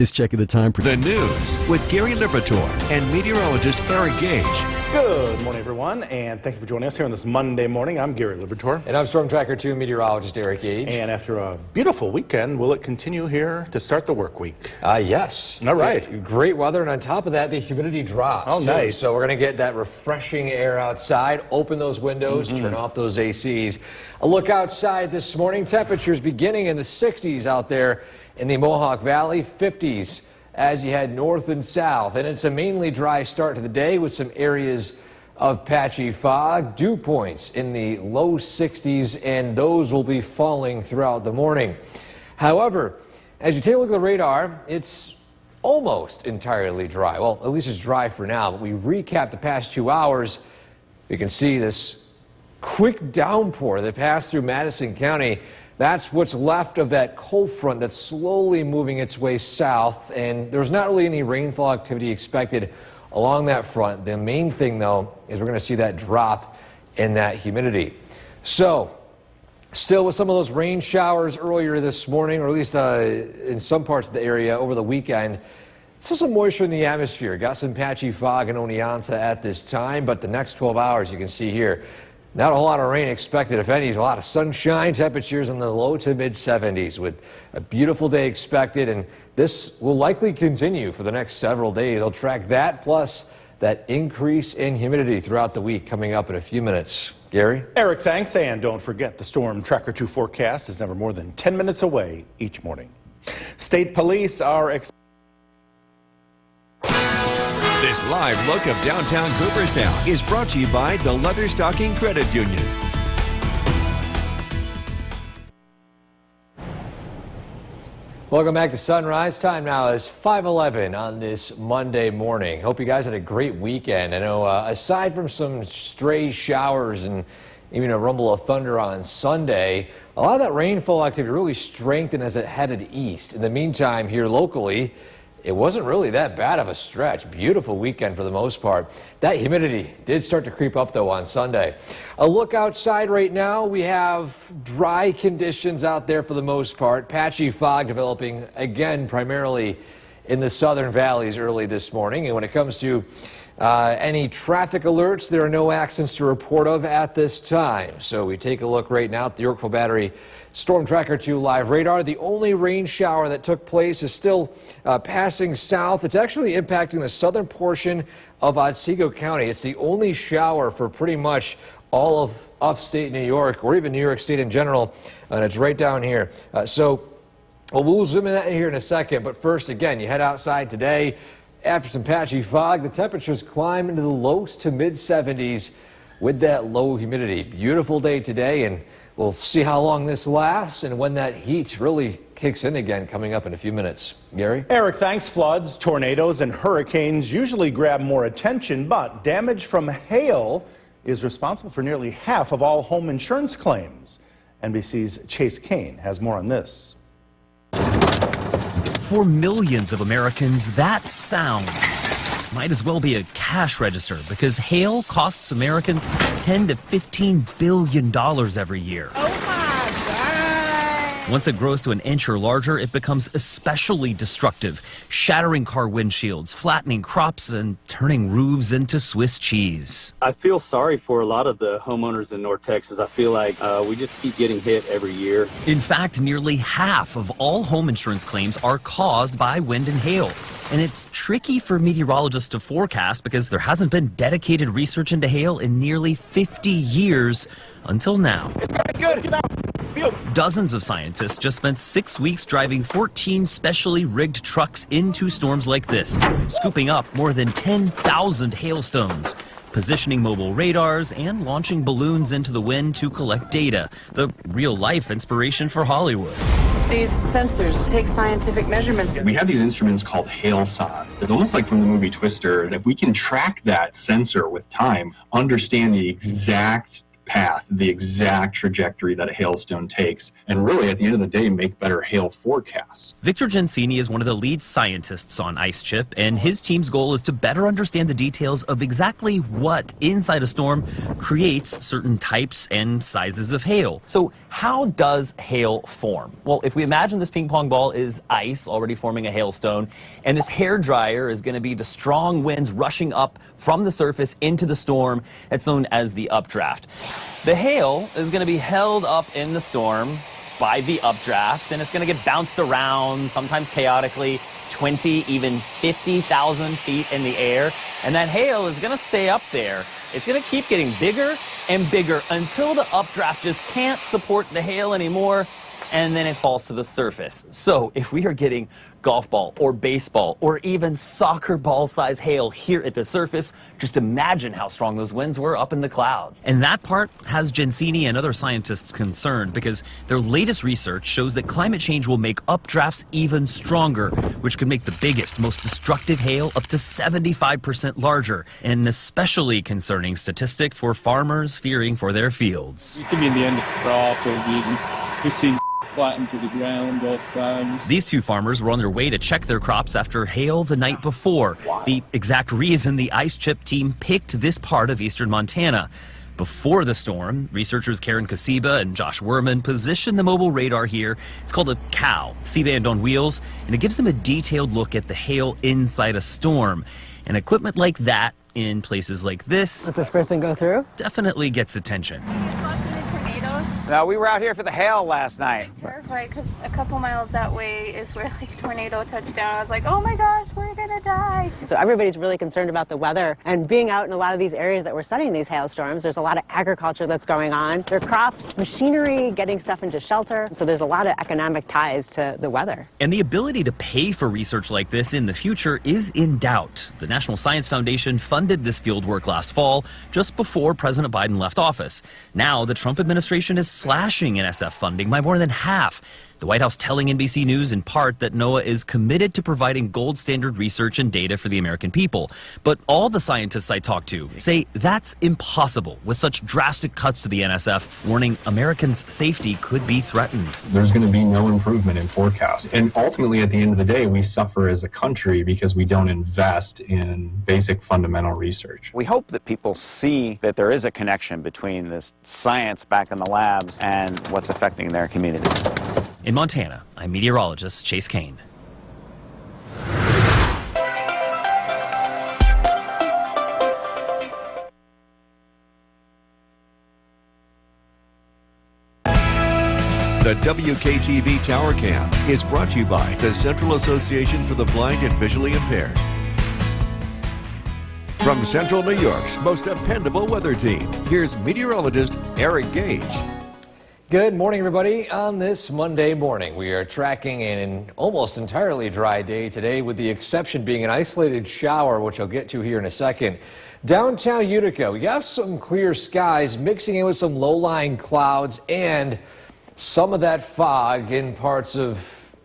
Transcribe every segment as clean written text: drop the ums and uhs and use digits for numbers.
Is checking the time. The news with Gary Liberatore and meteorologist Eric Gage. Good morning, everyone, and thank you for joining us here on this Monday morning. I'm Gary Liberatore. And I'm Storm Tracker 2 meteorologist Eric Gage. And after a beautiful weekend, will it continue here to start the work week? Yes. All right. Great weather, and on top of that, the humidity drops. Oh, too. nice. So we're going to get that refreshing air outside. Open those windows, turn off those ACs. A look outside this morning. Temperatures beginning in the 60s out there in the Mohawk Valley, 50s as you head north and south. And it's a mainly dry start to the day with some areas of patchy fog. Dew points in the low 60s, and those will be falling throughout the morning. However, as you take a look at the radar, it's almost entirely dry. Well, at least it's dry for now. But we recap the past 2 hours. You can see this quick downpour that passed through Madison County. That's what's left of that cold front that's slowly moving its way south, and there's not really any rainfall activity expected along that front. The main thing, though, is we're going to see that drop in that humidity. So, still with some of those rain showers earlier this morning, or at least in some parts of the area over the weekend. Still some moisture in the atmosphere. Got some patchy fog in Oneonta at this time, but the next 12 hours you can see here, not a whole lot of rain expected, if any. A lot of sunshine, temperatures in the low to mid 70s with a beautiful day expected, and this will likely continue for the next several days. They'll track that plus that increase in humidity throughout the week coming up in a few minutes. Gary? Eric, thanks, and don't forget the Storm Tracker 2 forecast is never more than 10 minutes away each morning. State police are This live look of downtown Cooperstown is brought to you by the Leatherstocking Credit Union. Welcome back to Sunrise. Time now is 5:11 on this Monday morning. Hope you guys had a great weekend. I know aside from some stray showers and even a rumble of thunder on Sunday, a lot of that rainfall activity really strengthened as it headed east. In the meantime, here locally, it wasn't really that bad of a stretch. Beautiful weekend for the most part. That humidity did start to creep up, though, on Sunday. A look outside right now. We have dry conditions out there for the most part. Patchy fog developing, again, primarily in the southern valleys early this morning. And when it comes to any traffic alerts, there are no accidents to report of at this time. So we take a look right now at the Yorkville Battery Storm Tracker 2 live radar. The only rain shower that took place is still passing south. It's actually impacting the southern portion of Otsego County. It's the only shower for pretty much all of upstate New York, or even New York State in general, and it's right down here. We'll zoom in here in a second, but first, again, you head outside today. After some patchy fog, the temperatures climb into the low to mid 70s with that low humidity. Beautiful day today, and we'll see how long this lasts and when that heat really kicks in again coming up in a few minutes. Gary? Eric, thanks. Floods, tornadoes, and hurricanes usually grab more attention, but damage from hail is responsible for nearly half of all home insurance claims. NBC's Chase Kane has more on this. For millions of Americans, that sound might as well be a cash register because hail costs Americans $10 to $15 billion every year. Oh my God. Once it grows to an inch or larger, it becomes especially destructive, shattering car windshields, flattening crops, and turning roofs into Swiss cheese. I feel sorry for a lot of the homeowners in North Texas. I feel like we just keep getting hit every year. In fact, nearly half of all home insurance claims are caused by wind and hail. And it's tricky for meteorologists to forecast because there hasn't been dedicated research into hail in nearly 50 years until now. Dozens of scientists just spent 6 weeks driving 14 specially rigged trucks into storms like this, scooping up more than 10,000 hailstones, positioning mobile radars, and launching balloons into the wind to collect data, the real-life inspiration for Hollywood. These sensors take scientific measurements. We have these instruments called hail sods. It's almost like from the movie Twister. And if we can track that sensor with time, understand the exact path, the exact trajectory that a hailstone takes, and really at the end of the day make better hail forecasts. Victor Gensini is one of the lead scientists on IceChip, and his team's goal is to better understand the details of exactly what inside a storm creates certain types and sizes of hail. So how does hail form? Well, if we imagine this ping pong ball is ice already forming a hailstone, and this hairdryer is going to be the strong winds rushing up from the surface into the storm, that's known as the updraft. The hail is going to be held up in the storm by the updraft, and it's going to get bounced around, sometimes chaotically, 20, even 50,000 feet in the air. And that hail is going to stay up there. It's going to keep getting bigger and bigger until the updraft just can't support the hail anymore, and then it falls to the surface. So if we are getting golf ball or baseball or even soccer ball size hail here at the surface, just imagine how strong those winds were up in the cloud. And that part has Gensini and other scientists concerned because their latest research shows that climate change will make updrafts even stronger, which could make the biggest, most destructive hail up to 75% larger. An especially concerning statistic for farmers fearing for their fields. It could be in the end of the crop, or you see flattened to the ground all times. These two farmers were on their way to check their crops after hail the night before. The exact reason the IceChip team picked this part of eastern Montana. Before the storm, researchers Karen Kasiba and Josh Werman positioned the mobile radar here. It's called a COW, C-band on wheels, and it gives them a detailed look at the hail inside a storm. And equipment like that in places like this Let this person go through. definitely gets attention. No, we were out here for the hail last night. I'm terrified because a couple miles that way is where like a tornado touched down. I was like, oh my gosh, we're gonna die. So everybody's really concerned about the weather, and being out in a lot of these areas that we're studying these hailstorms, there's a lot of agriculture that's going on. There are crops, machinery, getting stuff into shelter. So there's a lot of economic ties to the weather. And the ability to pay for research like this in the future is in doubt. The National Science Foundation funded this field work last fall, just before President Biden left office. Now the Trump administration is slashing NSF funding by more than half. The White House telling NBC News in part that NOAA is committed to providing gold standard research and data for the American people. But all the scientists I talked to say that's impossible with such drastic cuts to the NSF, warning Americans' safety could be threatened. There's going to be no improvement in forecasts. And ultimately, at the end of the day, we suffer as a country because we don't invest in basic fundamental research. We hope that people see that there is a connection between this science back in the labs and what's affecting their communities. In Montana, I'm meteorologist Chase Kane. The WKTV Tower Cam is brought to you by the Central Association for the Blind and Visually Impaired. From Central New York's most dependable weather team, here's meteorologist Eric Gage. Good morning, everybody. On this Monday morning, we are tracking an almost entirely dry day today, with the exception being an isolated shower, which I'll get to here in a second. Downtown Utica, we have some clear skies mixing in with some low-lying clouds and some of that fog in parts of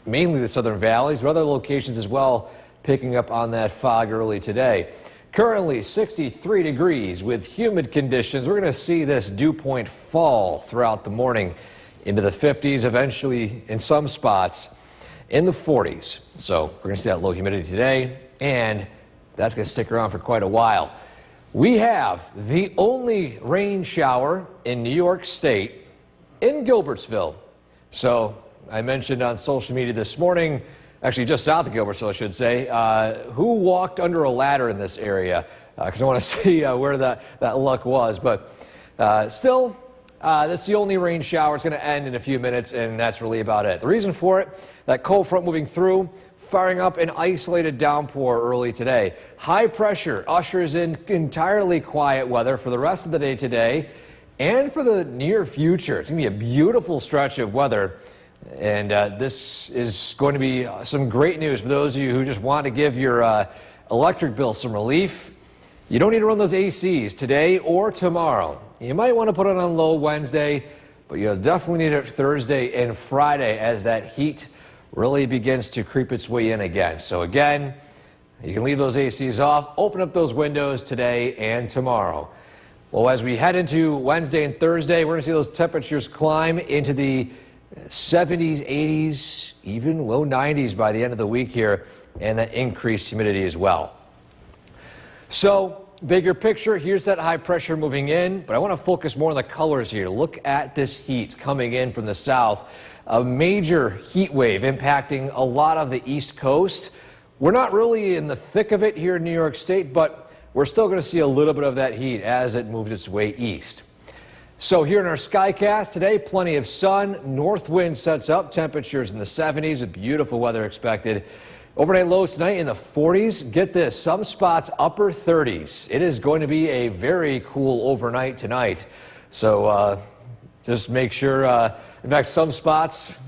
mainly the southern valleys, but other locations as well, picking up on that fog early today. Currently 63 degrees with humid conditions. We're going to see this dew point fall throughout the morning into the 50s, eventually in some spots in the 40s. So we're going to see that low humidity today, and that's going to stick around for quite a while. We have the only rain shower in New York State in Gilbertsville. So I mentioned on social media this morning, actually just south of Gilbertsville, I should say, who walked under a ladder in this area, because I want to see where that luck was. But still, that's the only rain shower. It's going to end in a few minutes, and that's really about it. The reason for it, that cold front moving through, firing up an isolated downpour early today. High pressure ushers in entirely quiet weather for the rest of the day today and for the near future. It's going to be a beautiful stretch of weather. And this is going to be some great news for those of you who just want to give your electric bill some relief. You don't need to run those ACs today or tomorrow. You might want to put it on low Wednesday, but you'll definitely need it Thursday and Friday as that heat really begins to creep its way in again. So again, you can leave those ACs off, open up those windows today and tomorrow. Well, as we head into Wednesday and Thursday, we're going to see those temperatures climb into the 70s, 80s, even low 90s by the end of the week here, and that increased humidity as well. So, bigger picture, here's that high pressure moving in, but I want to focus more on the colors here. Look at this heat coming in from the south. A major heat wave impacting a lot of the East Coast. We're not really in the thick of it here in New York State, but we're still going to see a little bit of that heat as it moves its way east. So here in our Skycast today, plenty of sun, north wind sets up, temperatures in the 70s with beautiful weather expected. Overnight lows tonight in the 40s. Get this, some spots upper 30s. It is going to be a very cool overnight tonight. So just make sure, in fact, some spots,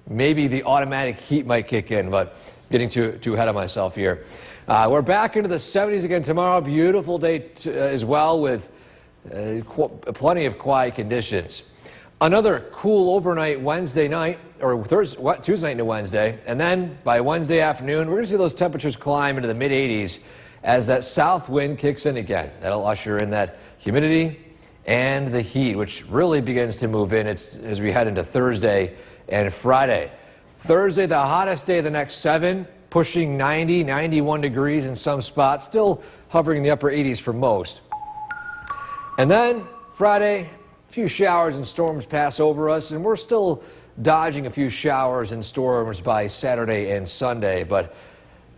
maybe the automatic heat might kick in, but getting too ahead of myself here. We're back into the 70s again tomorrow. Beautiful day as well with plenty of quiet conditions. Another cool overnight Wednesday night, or Tuesday night into Wednesday, and then by Wednesday afternoon, we're going to see those temperatures climb into the mid-80s as that south wind kicks in again. That'll usher in that humidity and the heat, which really begins to move in as we head into Thursday and Friday. Thursday, the hottest day of the next 7, pushing 90, 91 degrees in some spots, still hovering in the upper 80s for most. And then Friday, a few showers and storms pass over us, and we're still dodging a few showers and storms by Saturday and Sunday, but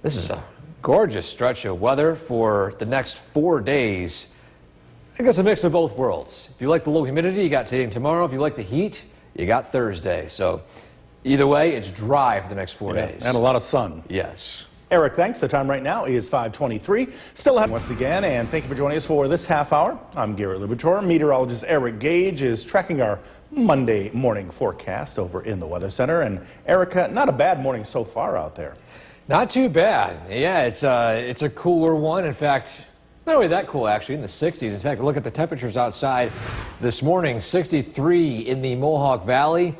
this is a gorgeous stretch of weather for the next 4 days. I guess a mix of both worlds. If you like the low humidity, you got today and tomorrow. If you like the heat, you got Thursday. So either way, it's dry for the next 4 days. And a lot of sun. Yes. Eric, thanks. The time right now is 5:23. Still ahead once again, and thank you for joining us for this half hour. I'm Garrett Lubitor. Meteorologist Eric Gage is tracking our Monday morning forecast over in the Weather Center. And Erica, not a bad morning so far out there. Not too bad. Yeah, it's a cooler one. In fact, not really that cool actually, in the 60s. In fact, look at the temperatures outside this morning, 63 in the Mohawk Valley.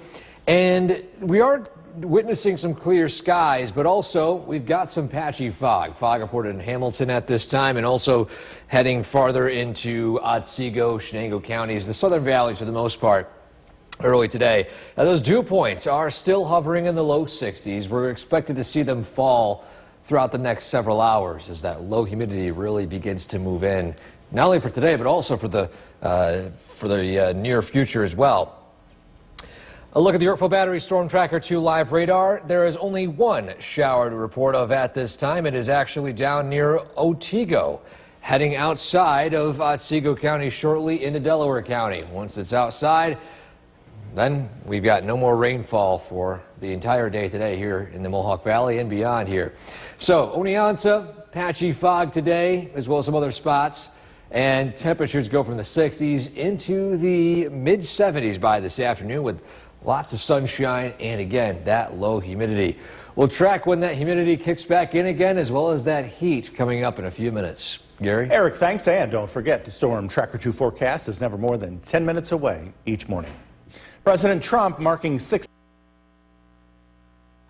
And we are witnessing some clear skies, but also we've got some patchy fog. Fog reported in Hamilton at this time, and also heading farther into Otsego, Shenango counties, the southern valleys for the most part early today. Now, those dew points are still hovering in the low 60s. We're expected to see them fall throughout the next several hours as that low humidity really begins to move in, not only for today, but also for the near future as well. A look at the Yorkville Battery Storm Tracker 2 live radar. There is only one shower to report of at this time. It is actually down near Otsego, heading outside of Otsego County shortly into Delaware County. Once it's outside, then we've got no more rainfall for the entire day today here in the Mohawk Valley and beyond here. So Oneonta, patchy fog today, as well as some other spots. And temperatures go from the 60s into the mid-70s by this afternoon with lots of sunshine and, again, that low humidity. We'll track when that humidity kicks back in again, as well as that heat coming up in a few minutes. Gary? Eric, thanks. And don't forget, the Storm Tracker 2 forecast is never more than 10 minutes away each morning. President Trump marking 6.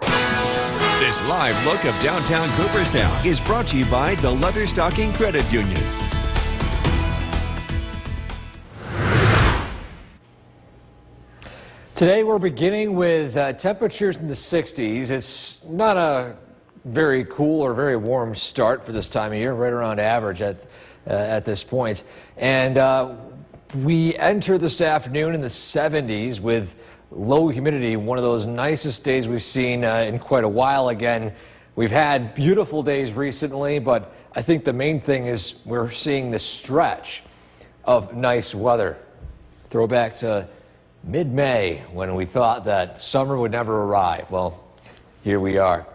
This live look of downtown Cooperstown is brought to you by the Leatherstocking Credit Union. Today we're beginning with temperatures in the 60s. It's not a very cool or very warm start for this time of year, right around average at this point. And we enter this afternoon in the 70s with low humidity, one of those nicest days we've seen in quite a while. Again, we've had beautiful days recently, but I think the main thing is we're seeing this stretch of nice weather. Throwback to mid-May when we thought that summer would never arrive. Well, here we are.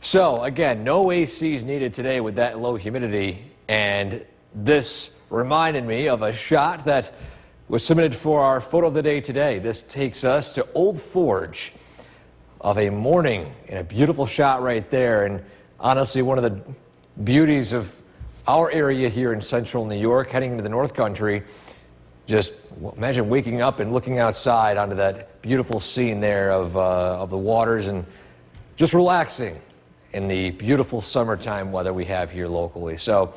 So again, no ACs needed today with that low humidity, and this reminded me of a shot that was submitted for our photo of the day today. This takes us to Old Forge of a morning, and a beautiful shot right there, and honestly one of the beauties of our area here in central New York heading into the North Country. Just imagine waking up and looking outside onto that beautiful scene there of the waters and just relaxing in the beautiful summertime weather we have here locally. So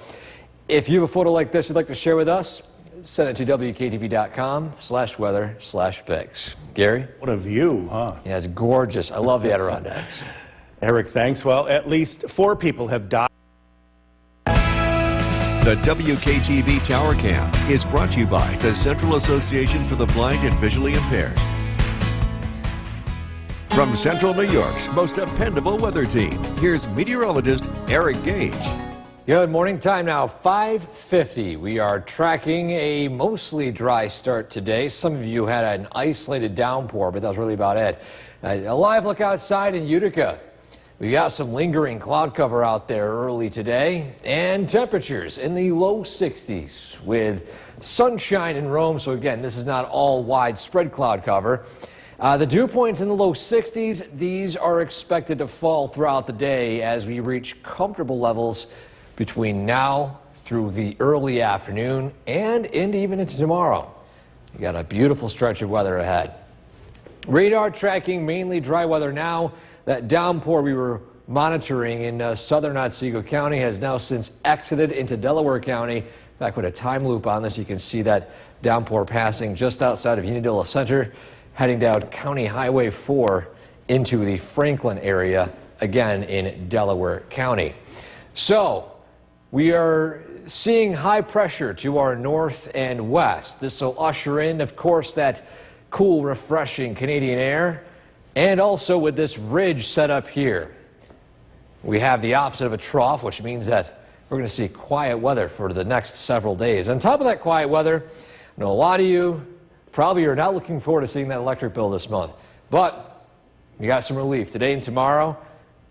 if you have a photo like this you'd like to share with us, send it to WKTV.com/weather/pics. Gary? What a view, huh? Yeah, it's gorgeous. I love the Adirondacks. Eric, thanks. Well, at least 4 people have died. The WKTV Tower Cam is brought to you by the Central Association for the Blind and Visually Impaired. From Central New York's most dependable weather team, here's meteorologist Eric Gage. Good morning, time now 5:50. We are tracking a mostly dry start today. Some of you had an isolated downpour, but that was really about it. A live look outside in Utica. We got some lingering cloud cover out there early today, and temperatures in the low 60s with sunshine in Rome. So again, this is not all widespread cloud cover. The dew points in the low 60s. These are expected to fall throughout the day as we reach comfortable levels between now through the early afternoon and even into tomorrow. You got a beautiful stretch of weather ahead. Radar tracking mainly dry weather now. That downpour we were monitoring in southern Otsego County has now since exited into Delaware County. In fact, with a time loop on this, you can see that downpour passing just outside of Unadilla Center, heading down County Highway 4 into the Franklin area, again in Delaware County. So we are seeing high pressure to our north and west. This will usher in, of course, that cool, refreshing Canadian air. And also with this ridge set up here, we have the opposite of a trough, which means that we're going to see quiet weather for the next several days. On top of that quiet weather, I know a lot of you probably are not looking forward to seeing that electric bill this month. But you got some relief today and tomorrow.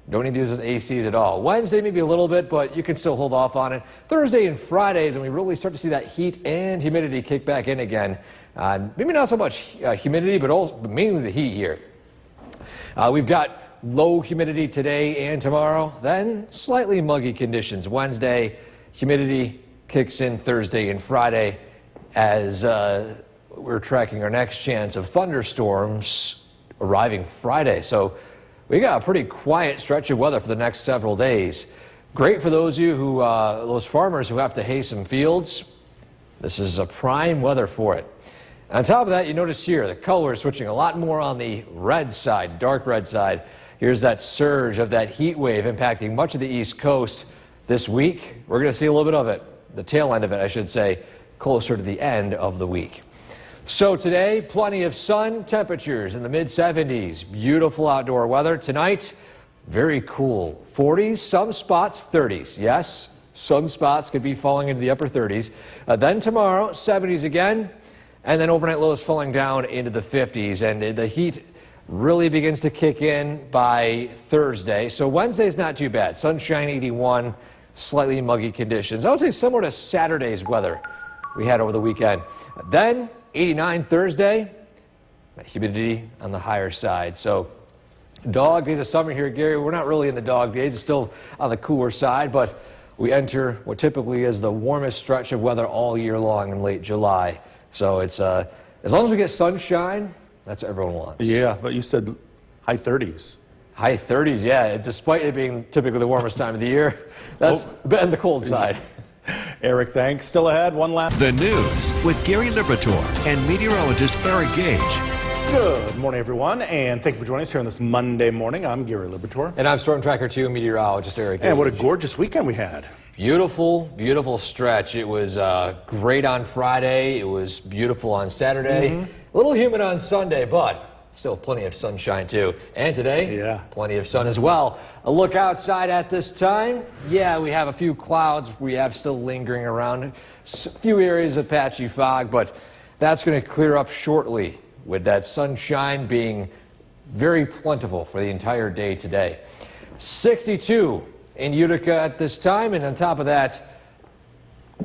Don't need to use those ACs at all. Wednesday, maybe a little bit, but you can still hold off on it. Thursday and Fridays, and we really start to see that heat and humidity kick back in again. Maybe not so much humidity, but mainly the heat here. We've got low humidity today and tomorrow, then slightly muggy conditions. Wednesday, humidity kicks in Thursday and Friday as we're tracking our next chance of thunderstorms arriving Friday. So we got a pretty quiet stretch of weather for the next several days. Great for those of you who, those farmers who have to hay some fields. This is a prime weather for it. On top of that, you notice here the color is switching a lot more on the red side, dark red side. Here's that surge of that heat wave impacting much of the East Coast this week. We're going to see a little bit of it, the tail end of it, I should say, closer to the end of the week. So today, plenty of sun, temperatures in the mid-70s, beautiful outdoor weather. Tonight, very cool, 40s, some spots 30s. Yes, some spots could be falling into the upper 30s. Then tomorrow, 70s again. And then overnight lows falling down into the 50s, and the heat really begins to kick in by Thursday. So Wednesday's not too bad. Sunshine 81, slightly muggy conditions. I would say similar to Saturday's weather we had over the weekend. Then 89 Thursday, humidity on the higher side. So dog days of summer here, Gary. We're not really in the dog days. It's still on the cooler side, but we enter what typically is the warmest stretch of weather all year long in late July. So it's as long as we get sunshine, that's what everyone wants. Yeah, but you said high 30s. High 30s, yeah. Despite it being typically the warmest time of the year, that's on the cold side. Eric, thanks. Still ahead, one last. The news with Gary Liberatore and meteorologist Eric Gage. Good morning, everyone, and thank you for joining us here on this Monday morning. I'm Gary Liberatore. And I'm Storm Tracker 2 meteorologist Eric Gage. And what a gorgeous weekend we had. Beautiful, beautiful stretch. It was great on Friday. It was beautiful on Saturday. A little humid on Sunday, but still plenty of sunshine too. And today, plenty of sun as well. A look outside at this time. Yeah, we have a few clouds. We have still lingering around. A few areas of patchy fog, but that's going to clear up shortly with that sunshine being very plentiful for the entire day today. 62 in Utica at this time, and on top of that,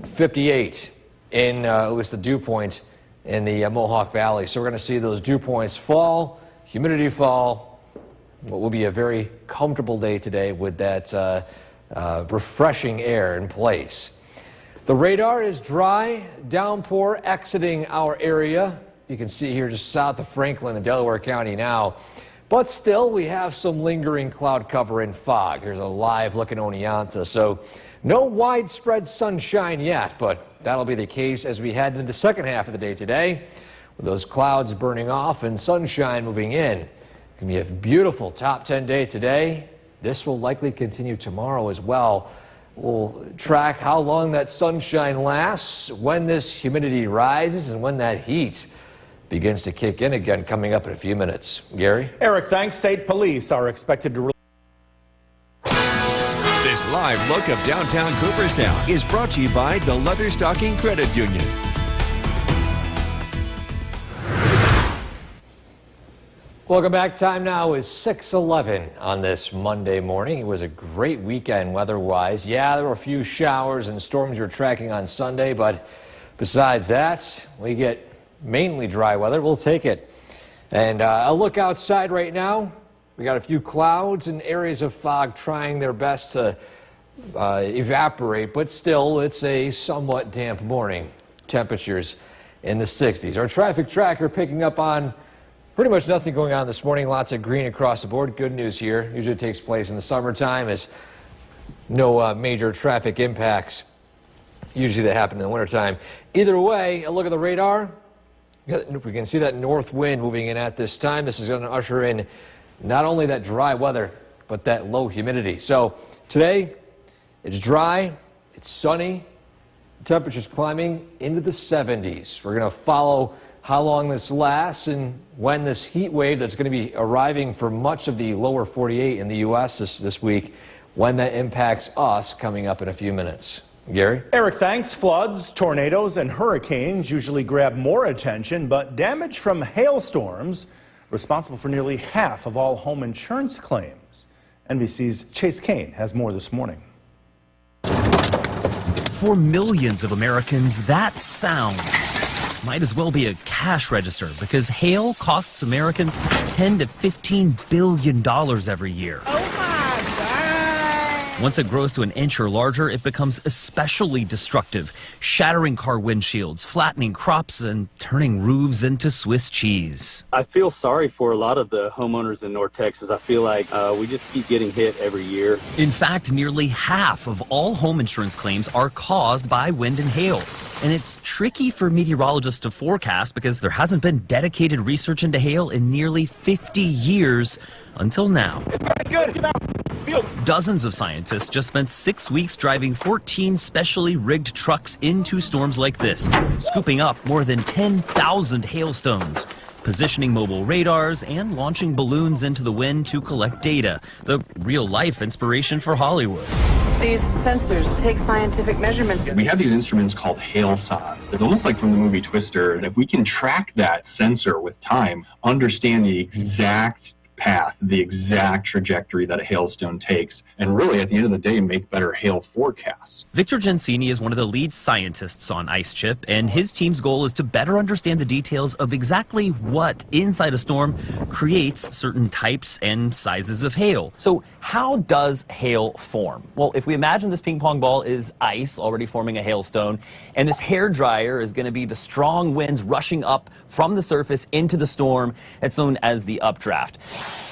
58 in at least the dew point in the Mohawk Valley. So we're going to see those dew points fall, humidity fall. What will be a very comfortable day today with that refreshing air in place. The radar is dry, downpour exiting our area. You can see here just south of Franklin in Delaware County now. But still, we have some lingering cloud cover and fog. Here's a live look at Oneonta. So no widespread sunshine yet, but that'll be the case as we head into the second half of the day today, with those clouds burning off and sunshine moving in. It's going to be a beautiful top 10 day today. This will likely continue tomorrow as well. We'll track how long that sunshine lasts, when this humidity rises, and when that heat begins to kick in again, coming up in a few minutes. Gary? Eric, thanks. State police are expected to This live look of downtown Cooperstown is brought to you by the Leatherstocking Credit Union. Welcome back. Time now is 6:11 on this Monday morning. It was a great weekend weather-wise. Yeah, there were a few showers and storms you're tracking on Sunday, but besides that, we get mainly dry weather. We'll take it. And a look outside right now. We got a few clouds and areas of fog trying their best to evaporate, but still it's a somewhat damp morning. Temperatures in the 60s. Our traffic tracker picking up on pretty much nothing going on this morning. Lots of green across the board. Good news here. Usually takes place in the summertime, as no major traffic impacts usually that happen in the wintertime. Either way, a look at the radar. We can see that north wind moving in at this time. This is going to usher in not only that dry weather, but that low humidity. So today, it's dry, it's sunny, temperatures climbing into the 70s. We're going to follow how long this lasts and when this heat wave that's going to be arriving for much of the lower 48 in the U.S. this week, when that impacts us, coming up in a few minutes. Gary? Eric, thanks. Floods, tornadoes, and hurricanes usually grab more attention, but damage from hailstorms responsible for nearly half of all home insurance claims. NBC's Chase Kane has more this morning. For millions of Americans, that sound might as well be a cash register, because hail costs Americans $10 to $15 billion every year. Once it grows to an inch or larger, it becomes especially destructive, shattering car windshields, flattening crops, and turning roofs into Swiss cheese. I feel sorry for a lot of the homeowners in North Texas. I feel like we just keep getting hit every year. In fact, nearly half of all home insurance claims are caused by wind and hail. And it's tricky for meteorologists to forecast because there hasn't been dedicated research into hail in nearly 50 years until now. Dozens of scientists just spent 6 weeks driving 14 specially rigged trucks into storms like this, scooping up more than 10,000 hailstones, positioning mobile radars, and launching balloons into the wind to collect data. The real-life inspiration for Hollywood. These sensors take scientific measurements. We have these instruments called hailsons. It's almost like from the movie Twister. And if we can track that sensor with time, understand the exact path, the exact trajectory that a hailstone takes, and really at the end of the day make better hail forecasts. Victor Gensini is one of the lead scientists on IceChip, and his team's goal is to better understand the details of exactly what inside a storm creates certain types and sizes of hail. So how does hail form? Well, if we imagine this ping pong ball is ice already forming a hailstone, and this hair dryer is going to be the strong winds rushing up from the surface into the storm, that's known as the updraft.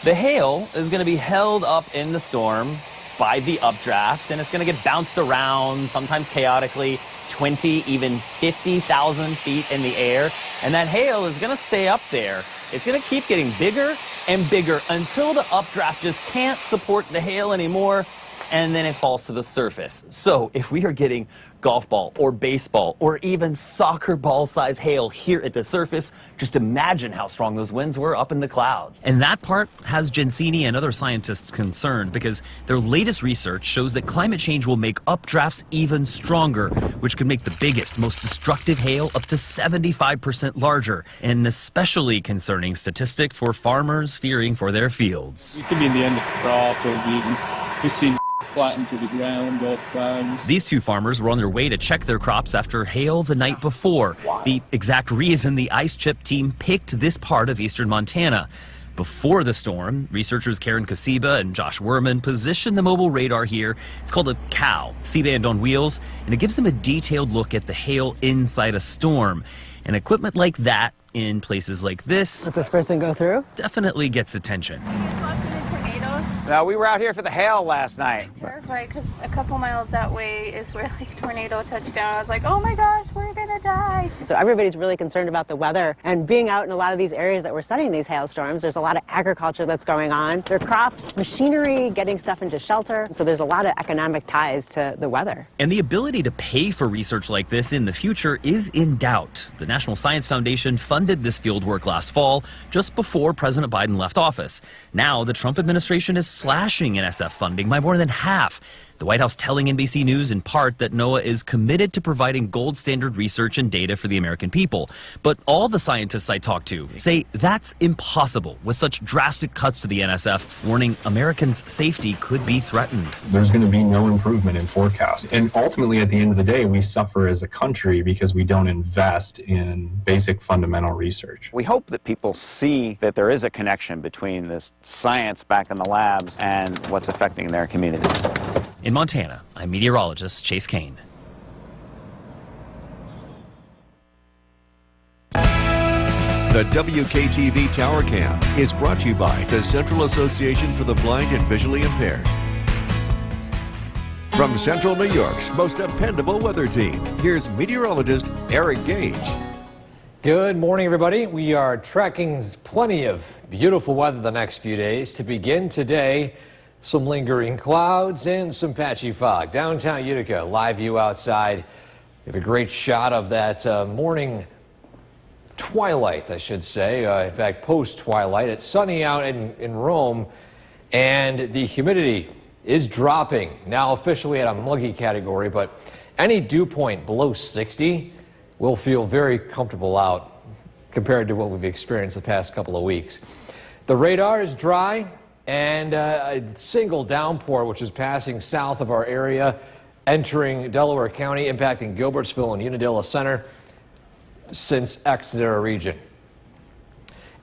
The hail is going to be held up in the storm by the updraft, and it's going to get bounced around, sometimes chaotically, 20, even 50,000 feet in the air. And that hail is going to stay up there. It's going to keep getting bigger and bigger until the updraft just can't support the hail anymore, and then it falls to the surface. So if we are getting golf ball or baseball or even soccer ball size hail here at the surface, just imagine how strong those winds were up in the cloud. And that part has Gensini and other scientists concerned, because their latest research shows that climate change will make updrafts even stronger, which could make the biggest, most destructive hail up to 75% larger, an especially concerning statistic for farmers fearing for their fields. You could be in the end of the crop, or you can see flattened to the ground, off clouds. These two farmers were on their way to check their crops after hail the night before. The exact reason the IceChip team picked this part of eastern Montana. Before the storm, researchers Karen Kasiba and Josh Werman positioned the mobile radar here. It's called a COW, C-band on wheels, and it gives them a detailed look at the hail inside a storm. And equipment like that in places like this, Let this person go through. definitely gets attention. No, we were out here for the hail last night. I'm terrified because a couple miles that way is where like tornado touched down. I was like, oh my gosh, we're gonna die. So everybody's really concerned about the weather and being out in a lot of these areas that we're studying these hailstorms. There's a lot of agriculture that's going on. There are crops, machinery, getting stuff into shelter. So there's a lot of economic ties to the weather. And the ability to pay for research like this in the future is in doubt. The National Science Foundation funded this field work last fall, just before President Biden left office. Now the Trump administration is slashing NSF funding by more than half. The White House telling NBC News in part that NOAA is committed to providing gold standard research and data for the American people. But all the scientists I talked to say that's impossible with such drastic cuts to the NSF, warning Americans' safety could be threatened. There's going to be no improvement in forecasts. And ultimately, at the end of the day, we suffer as a country because we don't invest in basic fundamental research. We hope that people see that there is a connection between this science back in the labs and what's affecting their communities. In Montana, I'm meteorologist Chase Kane. The WKTV Tower Cam is brought to you by the Central Association for the Blind and Visually Impaired. From Central New York's most dependable weather team, here's meteorologist Eric Gage. Good morning, everybody. We are tracking plenty of beautiful weather the next few days. To begin today, some lingering clouds and some patchy fog. Downtown Utica, live view outside. We have a great shot of that morning twilight, I should say. In fact, post-twilight. It's sunny out in Rome, and the humidity is dropping. Now officially at a muggy category, but any dew point below 60 will feel very comfortable out compared to what we've experienced the past couple of weeks. The radar is dry, and a single downpour which is passing south of our area, entering Delaware County, impacting Gilbertsville and Unadilla Center since Exeter region.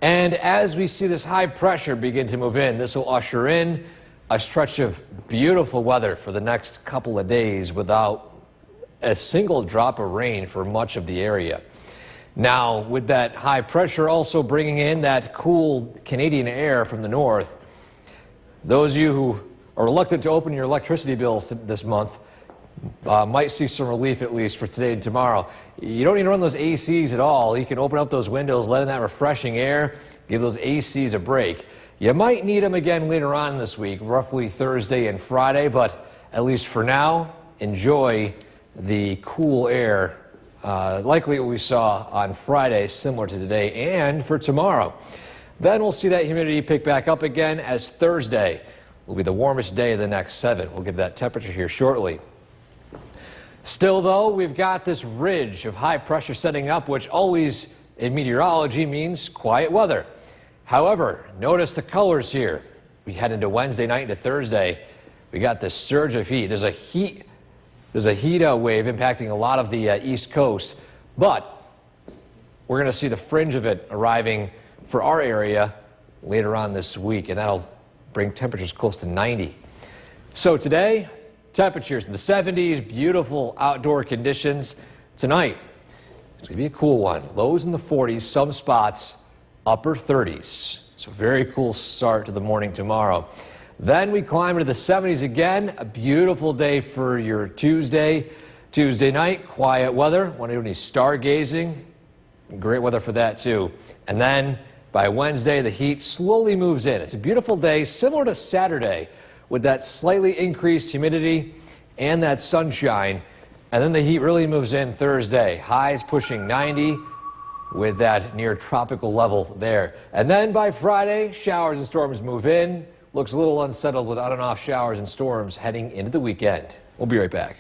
And as we see this high pressure begin to move in, this will usher in a stretch of beautiful weather for the next couple of days without a single drop of rain for much of the area. Now, with that high pressure also bringing in that cool Canadian air from the north, those of you who are reluctant to open your electricity bills this month might see some relief, at least for today and tomorrow. You don't need to run those ACs at all. You can open up those windows, let in that refreshing air, give those ACs a break. You might need them again later on this week, roughly Thursday and Friday, but at least for now, enjoy the cool air, likely what we saw on Friday, similar to today, and for tomorrow. Then we'll see that humidity pick back up again as Thursday will be the warmest day of the next 7. We'll get that temperature here shortly. Still, though, we've got this ridge of high pressure setting up, which always in meteorology means quiet weather. However, notice the colors here. We head into Wednesday night into Thursday. We got this surge of heat. There's a heat wave impacting a lot of the East Coast, but we're going to see the fringe of it arriving for our area later on this week, and that'll bring temperatures close to 90. So today, temperatures in the 70s, beautiful outdoor conditions. Tonight, it's going to be a cool one. Lows in the 40s, some spots, upper 30s. So very cool start to the morning tomorrow. Then we climb into the 70s again. A beautiful day for your Tuesday. Tuesday night, quiet weather. Want to do any stargazing? Great weather for that too. And then by Wednesday, the heat slowly moves in. It's a beautiful day, similar to Saturday, with that slightly increased humidity and that sunshine. And then the heat really moves in Thursday. Highs pushing 90 with that near tropical level there. And then by Friday, showers and storms move in. Looks a little unsettled with on and off showers and storms heading into the weekend. We'll be right back.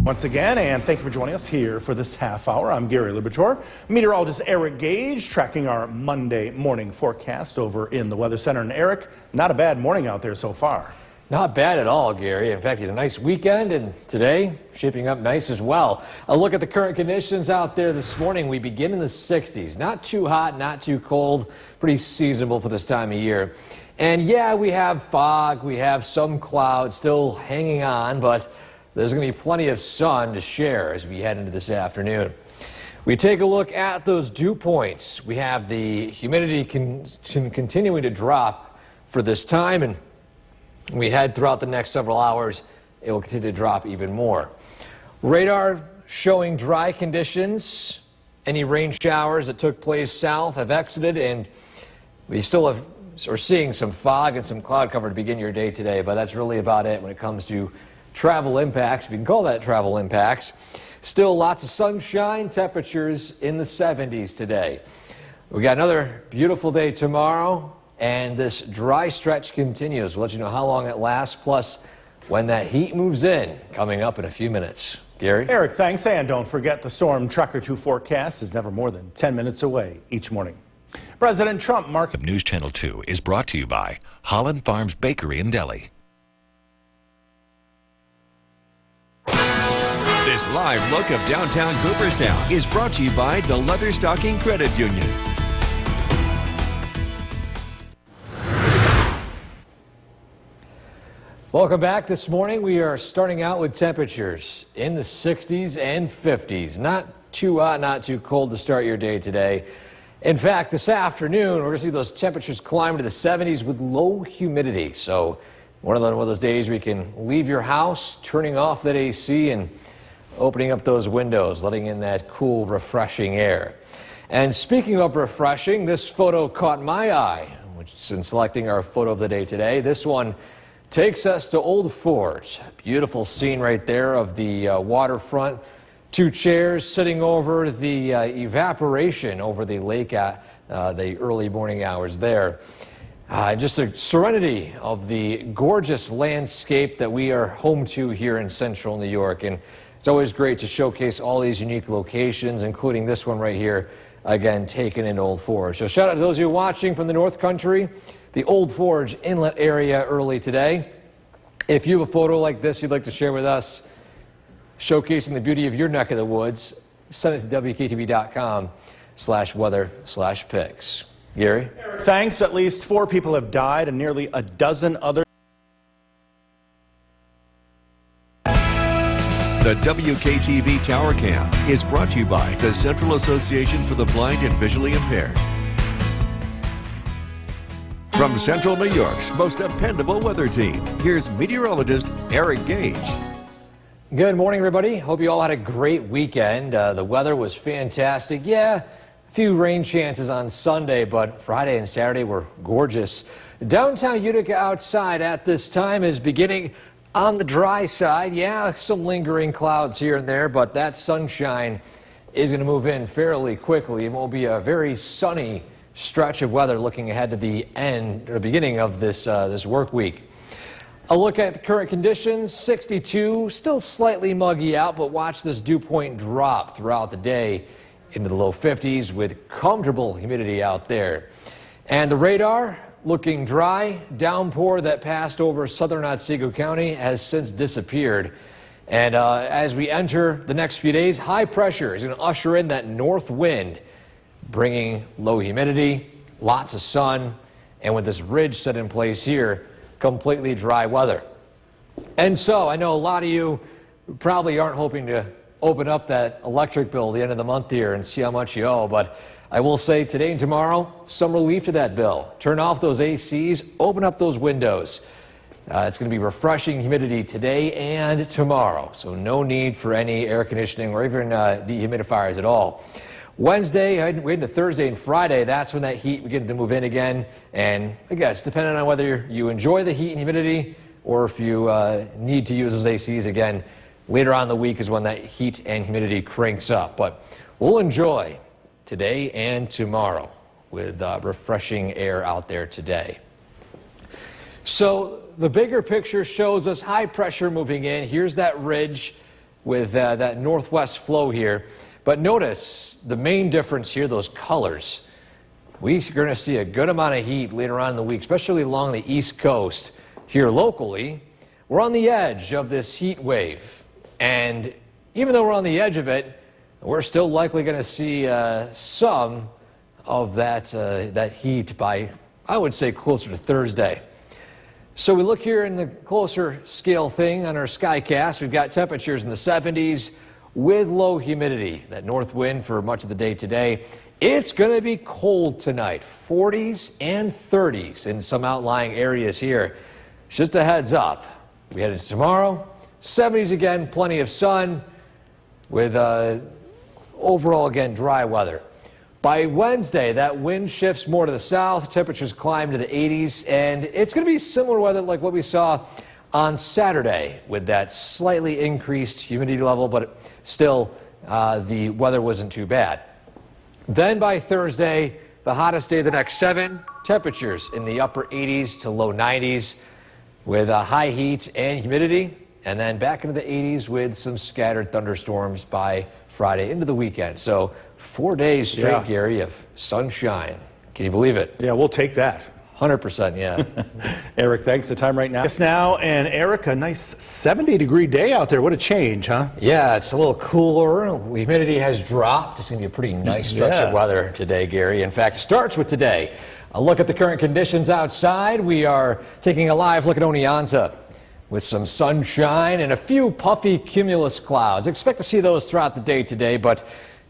Once again, and thank you for joining us here for this half hour. I'm Gary Liberatore. Meteorologist Eric Gage tracking our Monday morning forecast over in the Weather Center. And Eric, not a bad morning out there so far. Not bad at all, Gary. In fact, you had a nice weekend, and today shaping up nice as well. A look at the current conditions out there this morning. We begin in the 60s. Not too hot, not too cold. Pretty seasonable for this time of year. And yeah, we have fog. We have some clouds still hanging on, but there's going to be plenty of sun to share as we head into this afternoon. We take a look at those dew points. We have the humidity continuing to drop for this time, and we head throughout the next several hours. It will continue to drop even more. Radar showing dry conditions. Any rain showers that took place south have exited, and we still are seeing some fog and some cloud cover to begin your day today, but that's really about it when it comes to travel impacts, if you can call that travel impacts. Still lots of sunshine, temperatures in the 70s today. We got another beautiful day tomorrow, and this dry stretch continues. We'll let you know how long it lasts, plus when that heat moves in, coming up in a few minutes. Gary? Eric, thanks. And don't forget, the storm Tracker 2 forecast is never more than 10 minutes away each morning. President Trump News Channel 2 is brought to you by Holland Farms Bakery and Deli. This live look of downtown Cooperstown is brought to you by the Leatherstocking Credit Union. Welcome back. This morning we are starting out with temperatures in the 60s and 50s. Not too hot, not too cold to start your day today. In fact, this afternoon we're going to see those temperatures climb to the 70s with low humidity. So one of those days we can leave your house, turning off that AC and opening up those windows, letting in that cool, refreshing air. And speaking of refreshing, this photo caught my eye, which is in selecting our photo of the day today. This one takes us to Old Forge. Beautiful scene right there of the waterfront. Two chairs sitting over the evaporation over the lake at the early morning hours there. Just a serenity of the gorgeous landscape that we are home to here in central New York. And it's always great to showcase all these unique locations, including this one right here, again, taken in Old Forge. So shout out to those of you watching from the North Country, the Old Forge Inlet area early today. If you have a photo like this you'd like to share with us, showcasing the beauty of your neck of the woods, send it to WKTV.com/weather/pics. Gary? Thanks. At least 4 people have died and nearly a dozen others. The WKTV Tower Cam is brought to you by the Central Association for the Blind and Visually Impaired. From Central New York's most dependable weather team, here's meteorologist Eric Gage. Good morning, everybody. Hope you all had a great weekend. The weather was fantastic. Yeah, a few rain chances on Sunday, but Friday and Saturday were gorgeous. Downtown Utica outside at this time is beginning on the dry side. Yeah, some lingering clouds here and there, but that sunshine is going to move in fairly quickly. It will be a very sunny stretch of weather looking ahead to the end or beginning of this work week. A look at the current conditions, 62, still slightly muggy out, but watch this dew point drop throughout the day into the low 50s with comfortable humidity out there. And the radar looking dry. Downpour that passed over southern Otsego County has since disappeared. And as we enter the next few days, high pressure is going to usher in that north wind, bringing low humidity, lots of sun, and with this ridge set in place here, completely dry weather. And so I know a lot of you probably aren't hoping to open up that electric bill at the end of the month here and see how much you owe, but I will say today and tomorrow, some relief to that bill. Turn off those ACs, open up those windows. It's going to be refreshing humidity today and tomorrow, so no need for any air conditioning or even dehumidifiers at all. Wednesday, heading into Thursday and Friday, that's when that heat begins to move in again. And I guess, depending on whether you enjoy the heat and humidity or if you need to use those ACs again, later on in the week is when that heat and humidity cranks up. But we'll enjoy today and tomorrow with refreshing air out there today. So the bigger picture shows us high pressure moving in. Here's that ridge with that northwest flow here. But notice the main difference here, those colors. We're going to see a good amount of heat later on in the week, especially along the East Coast. Here locally, we're on the edge of this heat wave. And even though we're on the edge of it, we're still likely going to see some of that heat by, I would say, closer to Thursday. So we look here in the closer scale thing on our Skycast. We've got temperatures in the 70s with low humidity. That north wind for much of the day today. It's going to be cold tonight, 40s and 30s in some outlying areas here. Just a heads up. We head into tomorrow, 70s again, plenty of sun with overall, again, dry weather. By Wednesday, that wind shifts more to the south, temperatures climb to the 80s, and it's going to be similar weather like what we saw on Saturday with that slightly increased humidity level, but still the weather wasn't too bad. Then by Thursday, the hottest day of the next 7, temperatures in the upper 80s to low 90s with high heat and humidity, and then back into the 80s with some scattered thunderstorms by Friday into the weekend. So 4 days straight, Gary, of sunshine. Can you believe it? Yeah, we'll take that. 100%, yeah. Eric, thanks. The time right now. Yes, now, and Eric, a nice 70-degree day out there. What a change, huh? Yeah, it's a little cooler. The humidity has dropped. It's going to be a pretty nice stretch of weather today, Gary. In fact, it starts with today. A look at the current conditions outside. We are taking a live look at Oneonta with some sunshine and a few puffy cumulus clouds. Expect to see those throughout the day today, but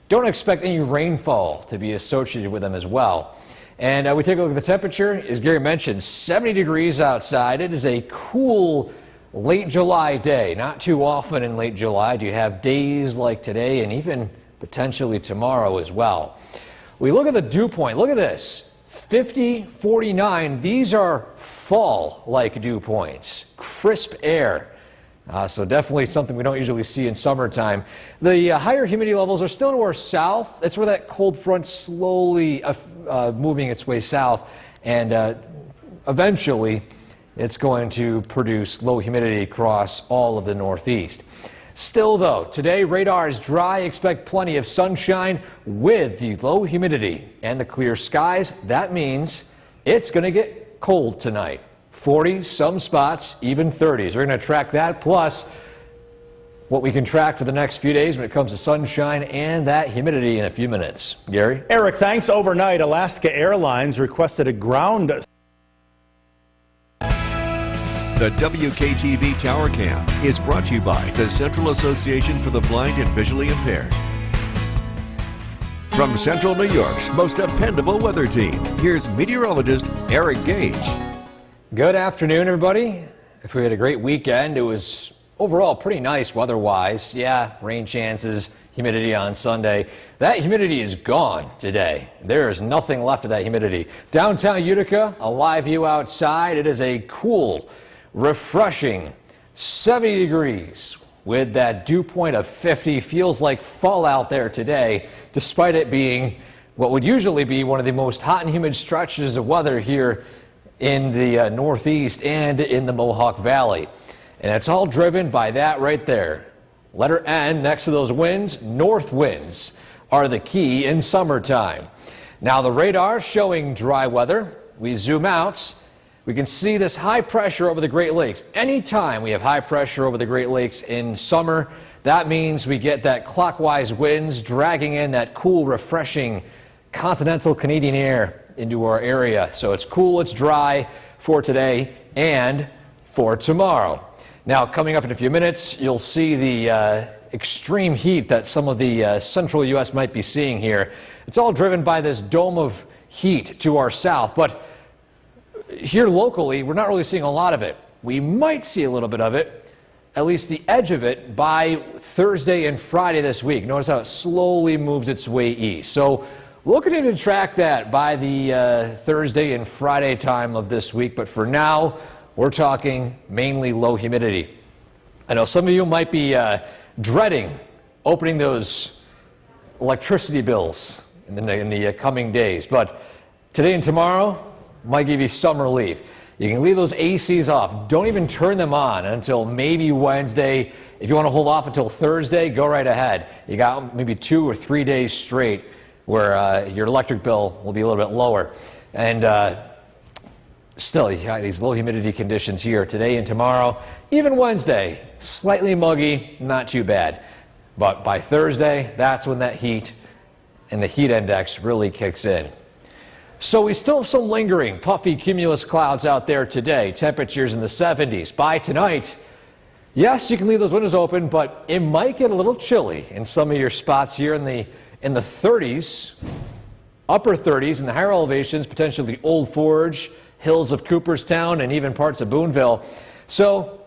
don't expect any rainfall to be associated with them as well. And we take a look at the temperature. As Gary mentioned, 70 degrees outside. It is a cool late July day. Not too often in late July do you have days like today and even potentially tomorrow as well. We look at the dew point. Look at this. 50, 49. These are fall-like dew points. Crisp air. So definitely something we don't usually see in summertime. The higher humidity levels are still to our south. That's where that cold front slowly moving its way south, and eventually it's going to produce low humidity across all of the Northeast. Still though, today radar is dry. Expect plenty of sunshine with the low humidity and the clear skies. That means it's going to get cold tonight. 40s, some spots, even 30s. We're going to track that, plus what we can track for the next few days when it comes to sunshine and that humidity in a few minutes. Gary? Eric, thanks. Overnight, Alaska Airlines requested a ground. The WKTV Tower Cam is brought to you by the Central Association for the Blind and Visually Impaired. From Central New York's most dependable weather team, here's meteorologist Eric Gage. Good afternoon, everybody. If we had a great weekend, it was overall pretty nice weather-wise. Yeah, rain chances, humidity on Sunday. That humidity is gone today. There is nothing left of that humidity. Downtown Utica, a live view outside. It is a cool, refreshing 70 degrees with that dew point of 50. Feels like fall out there today, despite it being what would usually be one of the most hot and humid stretches of weather here in the Northeast and in the Mohawk Valley. And it's all driven by that right there. Letter N next to those winds. North winds are the key in summertime. Now the radar showing dry weather. We zoom out. We can see this high pressure over the Great Lakes. Anytime we have high pressure over the Great Lakes in summer, that means we get that clockwise winds dragging in that cool, refreshing continental Canadian air into our area. So it's cool, it's dry for today and for tomorrow. Now, coming up in a few minutes, you'll see the extreme heat that some of the central U.S. might be seeing here. It's all driven by this dome of heat to our south, but here locally, we're not really seeing a lot of it. We might see a little bit of it, at least the edge of it, by Thursday and Friday this week. Notice how it slowly moves its way east. So we'll continue to track that by the Thursday and Friday time of this week, but for now, we're talking mainly low humidity. I know some of you might be dreading opening those electricity bills in the coming days, but today and tomorrow might give you some relief. You can leave those ACs off. Don't even turn them on until maybe Wednesday. If you want to hold off until Thursday, go right ahead. You got maybe 2 or 3 days straight where your electric bill will be a little bit lower. And still, you got these low humidity conditions here today and tomorrow. Even Wednesday, slightly muggy, not too bad. But by Thursday, that's when that heat and the heat index really kicks in. So we still have some lingering puffy cumulus clouds out there today. Temperatures in the 70s. By tonight, Yes, you can leave those windows open, but it might get a little chilly in some of your spots here in the 30s, upper 30s in the higher elevations, potentially Old Forge, hills of Cooperstown, and even parts of Boonville. So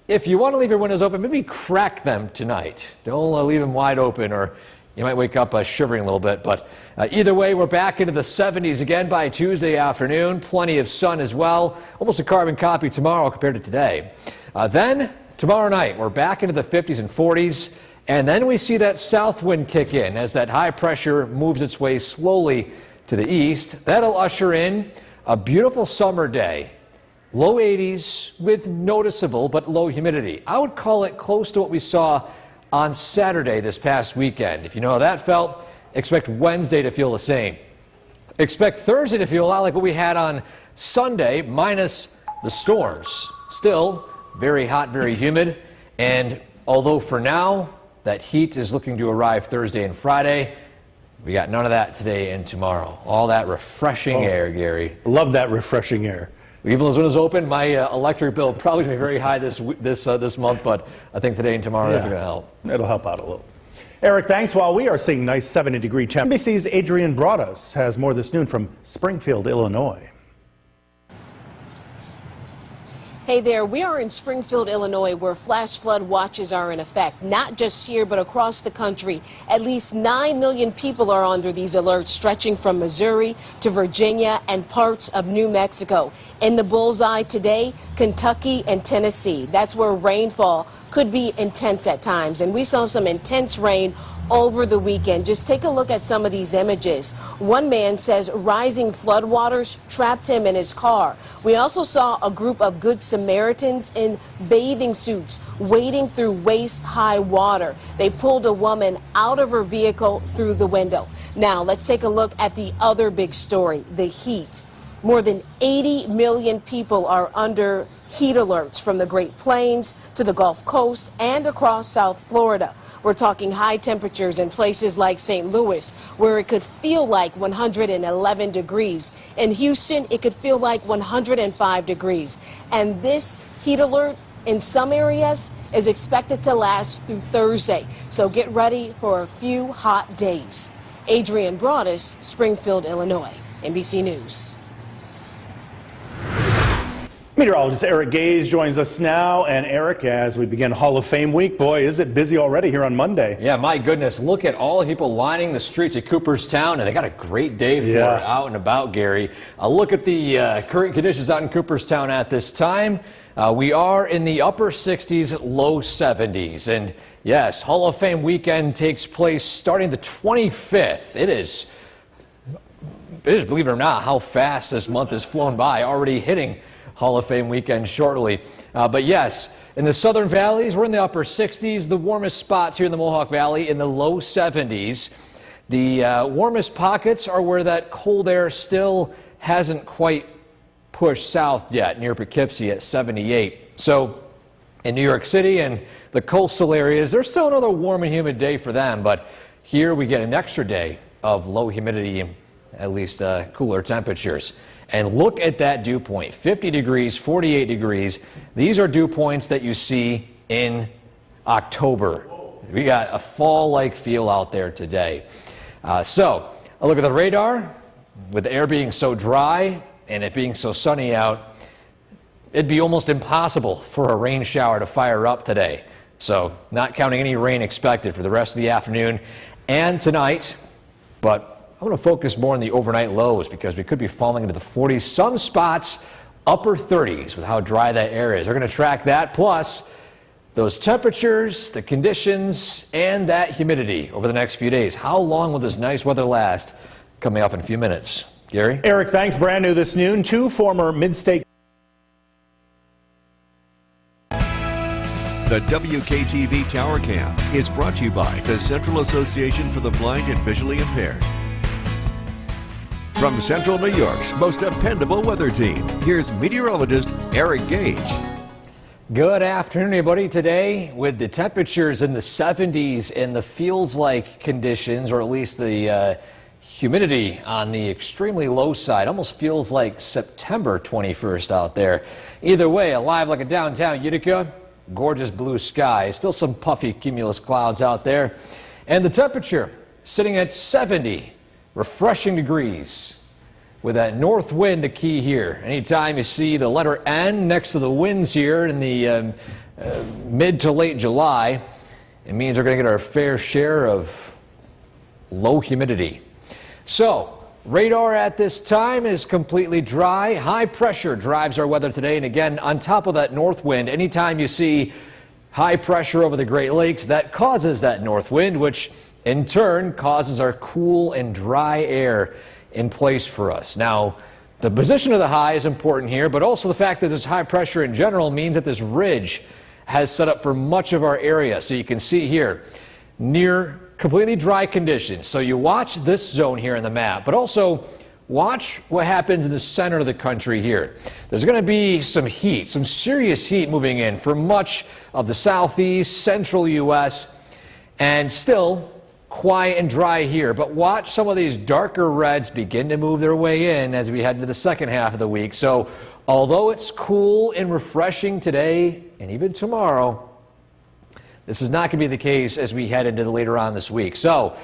if you want to leave your windows open, maybe crack them tonight. Don't leave them wide open, or you might wake up shivering a little bit. But either way, we're back into the 70s again by Tuesday afternoon. Plenty of sun as well. Almost a carbon copy tomorrow compared to today. Then tomorrow night, we're back into the 50s and 40s. And then we see that south wind kick in as that high pressure moves its way slowly to the east. That'll usher in a beautiful summer day. Low 80s with noticeable but low humidity. I would call it close to what we saw on Saturday this past weekend. If you know how that felt, expect Wednesday to feel the same. Expect Thursday to feel a lot like what we had on Sunday, minus the storms. Still very hot, very humid. And although for now, that heat is looking to arrive Thursday and Friday, we got none of that today and tomorrow. All that refreshing air, Gary. Love that refreshing air. Even those windows open, my electric bill probably going to be very high this month, but I think today and tomorrow that's going to help. It'll help out a little. Eric, thanks. While we are seeing nice 70-degree temperatures, NBC's Adrian Broaddus has more this noon from Springfield, Illinois. Hey there, we are in Springfield, Illinois, where flash flood watches are in effect, not just here, but across the country. At least 9 million people are under these alerts, stretching from Missouri to Virginia and parts of New Mexico. In the bullseye today, Kentucky and Tennessee. That's where rainfall could be intense at times, and we saw some intense rain over the weekend. Just take a look at some of these images. One man says rising floodwaters trapped him in his car. We also saw a group of Good Samaritans in bathing suits wading through waist-high water. They pulled a woman out of her vehicle through the window. Now, let's take a look at the other big story, the heat. More than 80 million people are under heat alerts from the Great Plains to the Gulf Coast and across South Florida. We're talking high temperatures in places like St. Louis, where it could feel like 111 degrees. In Houston, it could feel like 105 degrees. And this heat alert in some areas is expected to last through Thursday. So get ready for a few hot days. Adrian Broaddus, Springfield, Illinois, NBC News. Meteorologist Eric Gage joins us now. And Eric, as we begin Hall of Fame week, boy, is it busy already here on Monday. Yeah, my goodness. Look at all the people lining the streets of Cooperstown, and they got a great day for it out and about, Gary. Look at the current conditions out in Cooperstown at this time. We are in the upper 60s, low 70s. And yes, Hall of Fame weekend takes place starting the 25th. It is, believe it or not, how fast this month has flown by, already hitting Hall of Fame weekend shortly. But yes, in the southern valleys, we're in the upper 60s. The warmest spots here in the Mohawk Valley in the low 70s. The warmest pockets are where that cold air still hasn't quite pushed south yet, near Poughkeepsie at 78. So in New York City and the coastal areas, there's still another warm and humid day for them. But here we get an extra day of low humidity, at least cooler temperatures. And look at that dew point, 50 degrees, 48 degrees. These are dew points that you see in October. We got a fall-like feel out there today. So a look at the radar. With the air being so dry and it being so sunny out, it'd be almost impossible for a rain shower to fire up today. So not counting any rain expected for the rest of the afternoon and tonight, but I want to focus more on the overnight lows because we could be falling into the 40s. Some spots, upper 30s with how dry that air is. We're going to track that, plus those temperatures, the conditions, and that humidity over the next few days. How long will this nice weather last? Coming up in a few minutes. Gary? Eric, thanks. Brand new this noon. Two former mid-state. The WKTV Tower Cam is brought to you by the Central Association for the Blind and Visually Impaired. From Central New York's most dependable weather team, here's meteorologist Eric Gage. Good afternoon, everybody. Today, with the temperatures in the 70s and the feels-like conditions, or at least the humidity on the extremely low side, almost feels like September 21st out there. Either way, alive like a downtown Utica, gorgeous blue sky. Still some puffy cumulus clouds out there. And the temperature sitting at 70 refreshing degrees. With that north wind, the key here. Anytime you see the letter N next to the winds here in the mid to late July, it means we're going to get our fair share of low humidity. So, radar at this time is completely dry. High pressure drives our weather today. And again, on top of that north wind, anytime you see high pressure over the Great Lakes, that causes that north wind, which in turn causes our cool and dry air in place for us. Now, the position of the high is important here, but also the fact that this high pressure in general means that this ridge has set up for much of our area. So you can see here, near completely dry conditions. So you watch this zone here in the map, but also watch what happens in the center of the country here. There's going to be some heat, some serious heat moving in for much of the southeast, central U.S., and still quiet and dry here. But watch some of these darker reds begin to move their way in as we head into the second half of the week. So although it's cool and refreshing today and even tomorrow, this is not going to be the case as we head into the later on this week. So,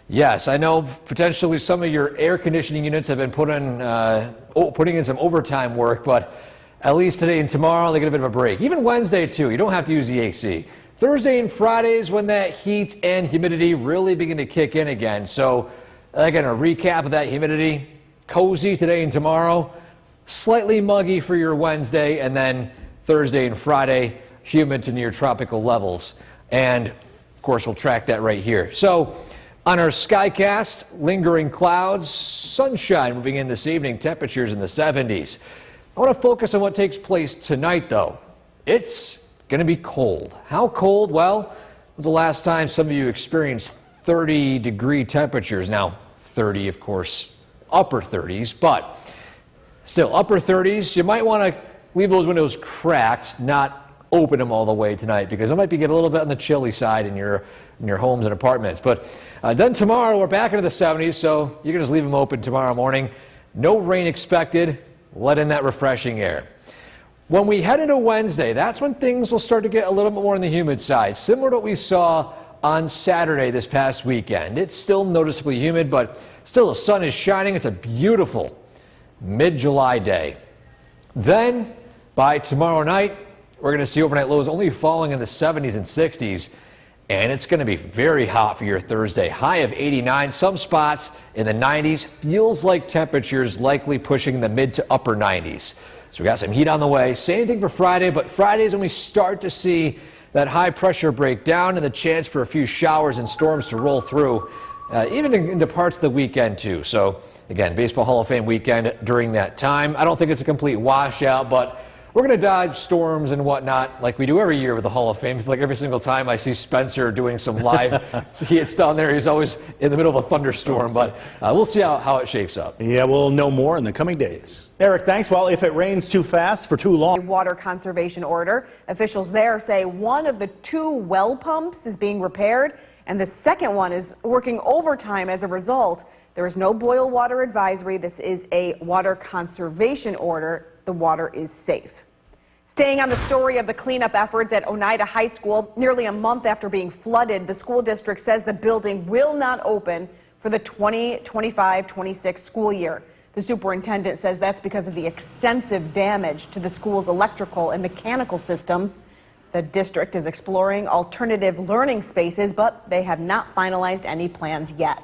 yes, I know potentially some of your air conditioning units have been putting in some overtime work, but at least today and tomorrow they get a bit of a break. Even Wednesday too, you don't have to use the AC. Thursday and Fridays when that heat and humidity really begin to kick in again. So, again, a recap of that humidity: cozy today and tomorrow, slightly muggy for your Wednesday, and then Thursday and Friday, humid to near tropical levels. And, of course, we'll track that right here. So, on our Skycast, lingering clouds, sunshine moving in this evening, temperatures in the 70s. I want to focus on what takes place tonight, though. It's going to be cold. How cold? Well, when was the last time some of you experienced 30-degree temperatures? Now, 30, of course, upper 30s, but still upper 30s. You might want to leave those windows cracked, not open them all the way tonight, because it might be getting a little bit on the chilly side in your homes and apartments. But then tomorrow we're back into the 70s, so you can just leave them open tomorrow morning. No rain expected. Let in that refreshing air. When we head into Wednesday, that's when things will start to get a little bit more on the humid side, similar to what we saw on Saturday this past weekend. It's still noticeably humid, but still the sun is shining. It's a beautiful mid-July day. Then by tomorrow night, we're going to see overnight lows only falling in the 70s and 60s, and it's going to be very hot for your Thursday. High of 89, some spots in the 90s. Feels like temperatures likely pushing the mid to upper 90s. So we got some heat on the way. Same thing for Friday, but Friday's when we start to see that high pressure break down and the chance for a few showers and storms to roll through, even into parts of the weekend too. So again, Baseball Hall of Fame weekend during that time. I don't think it's a complete washout, but we're going to dodge storms and whatnot like we do every year with the Hall of Fame. I feel like every single time I see Spencer doing some live hits down there, he's always in the middle of a thunderstorm. But we'll see how it shapes up. Yeah, we'll know more in the coming days. Eric, thanks. Well, if it rains too fast for too long. Water conservation order. Officials there say one of the 2 well pumps is being repaired, and the second one is working overtime as a result. There is no boil water advisory. This is a water conservation order. The water is safe. Staying on the story of the cleanup efforts at Oneida High School, nearly a month after being flooded, the school district says the building will not open for the 2025-26 school year. The superintendent says that's because of the extensive damage to the school's electrical and mechanical system. The district is exploring alternative learning spaces, but they have not finalized any plans yet.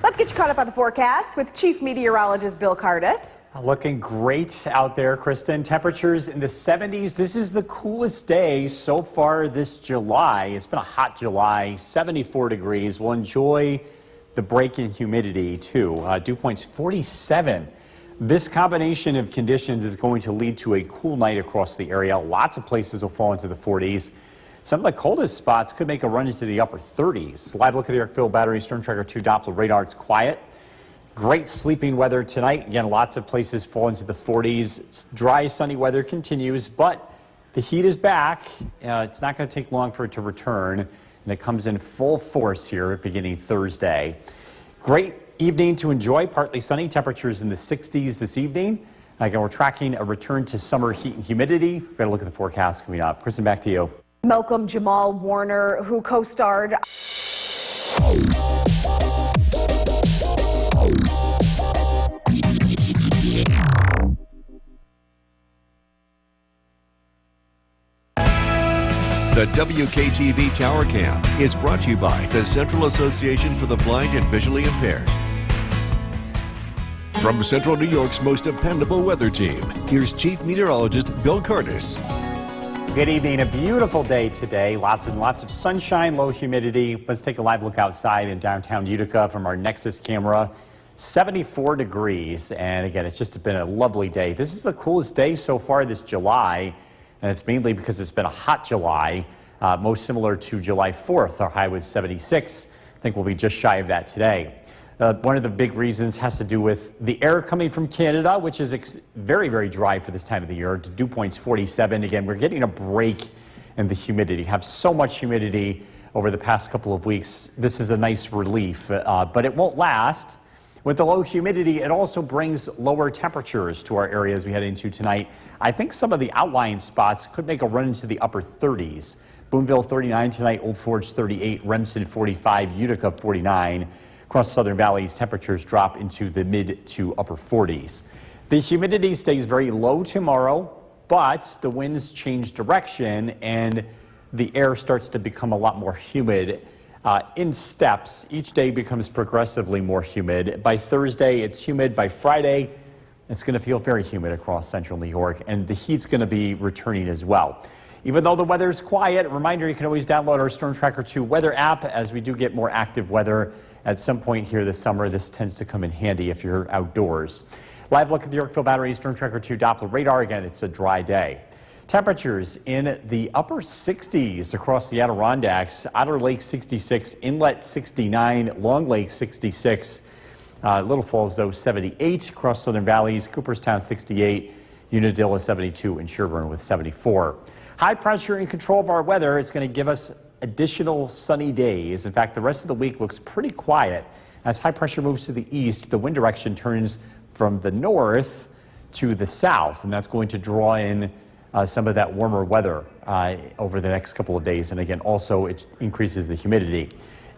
Let's get you caught up on the forecast with Chief Meteorologist Bill Cardis. Looking great out there, Kristen. Temperatures in the 70s. This is the coolest day so far this July. It's been a hot July, 74 degrees. We'll enjoy the break in humidity, too. Dew point's 47. This combination of conditions is going to lead to a cool night across the area. Lots of places will fall into the 40s. Some of the coldest spots could make a run into the upper 30s. Live look at the Eric Battery Storm Tracker 2 Doppler radar. It's quiet. Great sleeping weather tonight. Again, lots of places fall into the 40s. Dry, sunny weather continues, but the heat is back. It's not going to take long for it to return, and it comes in full force here beginning Thursday. Great evening to enjoy. Partly sunny. Temperatures in the 60s this evening. Again, we're tracking a return to summer heat and humidity. We've got to look at the forecast coming up. Kristen, back to you. Malcolm Jamal Warner, who co-starred. The WKTV Tower Cam is brought to you by the Central Association for the Blind and Visually Impaired. From Central New York's most dependable weather team, here's Chief Meteorologist Bill Curtis. Good evening. A beautiful day today. Lots and lots of sunshine, low humidity. Let's take a live look outside in downtown Utica from our Nexus camera. 74 degrees. And again, it's just been a lovely day. This is the coolest day so far this July. And it's mainly because it's been a hot July, most similar to July 4th. Our high was 76. I think we'll be just shy of that today. One of the big reasons has to do with the air coming from Canada, which is very, very dry for this time of the year. Dew point's 47. Again, we're getting a break in the humidity. Have so much humidity over the past couple of weeks. This is a nice relief, but it won't last. With the low humidity, it also brings lower temperatures to our area as we head into tonight. I think some of the outlying spots could make a run into the upper 30s. Boonville 39 tonight, Old Forge 38, Remsen 45, Utica 49. Across Southern Valley's temperatures drop into the mid to upper 40s. The humidity stays very low tomorrow, but the winds change direction and the air starts to become a lot more humid. In steps, each day becomes progressively more humid. By Thursday, it's humid. By Friday, it's going to feel very humid across central New York, and the heat's going to be returning as well. Even though the weather's quiet, a reminder, you can always download our Storm Tracker 2 weather app as we do get more active weather at some point here this summer. This tends to come in handy if you're outdoors. Live look at the Yorkville Battery Storm Tracker 2 Doppler radar. Again, it's a dry day. Temperatures in the upper 60s across the Adirondacks. Otter Lake 66, Inlet 69, Long Lake 66, Little Falls though 78 across Southern Valleys, Cooperstown 68, Unadilla 72, and Sherburne with 74. High pressure in control of our weather. It's going to give us additional sunny days. In fact, the rest of the week looks pretty quiet. As high pressure moves to the east, the wind direction turns from the north to the south, and that's going to draw in some of that warmer weather over the next couple of days. And again, also it increases the humidity.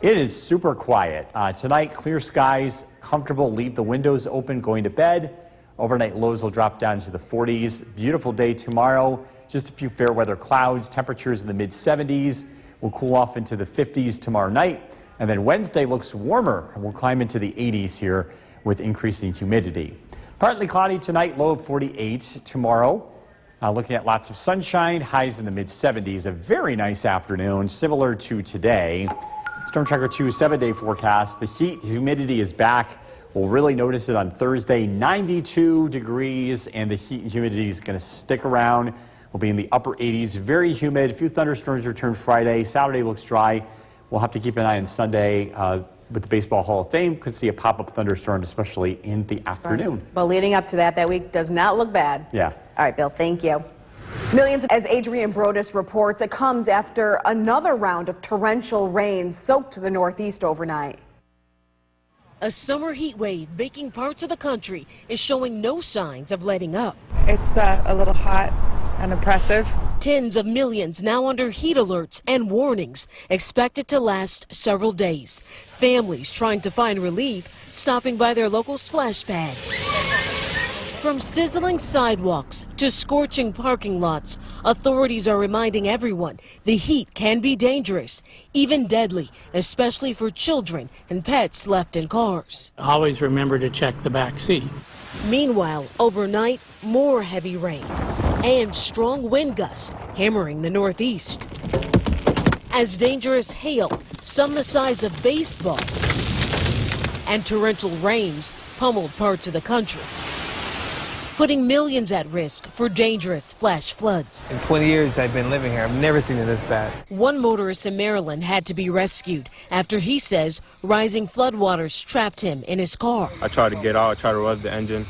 It is super quiet. Tonight, clear skies, comfortable, leave the windows open going to bed. Overnight lows will drop down to the 40s. Beautiful day tomorrow. Just a few fair weather clouds. Temperatures in the mid 70s. We'll cool off into the 50s tomorrow night. And then Wednesday looks warmer. We'll climb into the 80s here with increasing humidity. Partly cloudy tonight, low of 48 tomorrow. Looking at lots of sunshine, highs in the mid 70s. A very nice afternoon, similar to today. Storm Tracker 2 7-day forecast. The humidity is back. We'll really notice it on Thursday, 92 degrees, and the heat and humidity is going to stick around. We'll be in the upper 80s, very humid. A few thunderstorms return Friday. Saturday looks dry. We'll have to keep an eye on Sunday with the Baseball Hall of Fame. Could see a pop-up thunderstorm, especially in the afternoon. But leading up to that week does not look bad. Yeah. All right, Bill, thank you. Millions, as Adrian Brodus reports, it comes after another round of torrential rain soaked the Northeast overnight. A summer heat wave making parts of the country is showing no signs of letting up. It's a little hot and oppressive. Tens of millions now under heat alerts and warnings expected to last several days. Families trying to find relief, stopping by their local splash pads. From sizzling sidewalks to scorching parking lots, authorities are reminding everyone the heat can be dangerous, even deadly, especially for children and pets left in cars. Always remember to check the back seat. Meanwhile, overnight, more heavy rain and strong wind gusts hammering the Northeast. As dangerous hail, some the size of baseballs, and torrential rains pummeled parts of the country, putting millions at risk for dangerous flash floods. In 20 years I've been living here, I've never seen it this bad. One motorist in Maryland had to be rescued after he says rising floodwaters trapped him in his car. I tried to get out, I tried to rev the engine,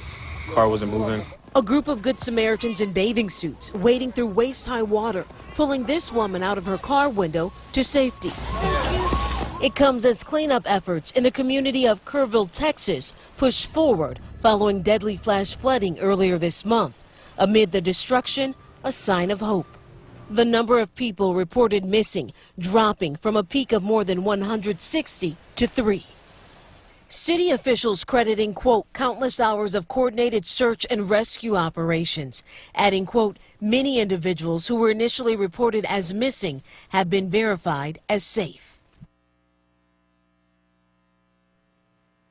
car wasn't moving. A group of Good Samaritans in bathing suits wading through waist-high water, pulling this woman out of her car window to safety. It comes as cleanup efforts in the community of Kerrville, Texas, push forward following deadly flash flooding earlier this month. Amid the destruction, a sign of hope. The number of people reported missing dropping from a peak of more than 160 to 3. City officials crediting, quote, countless hours of coordinated search and rescue operations, adding, quote, many individuals who were initially reported as missing have been verified as safe.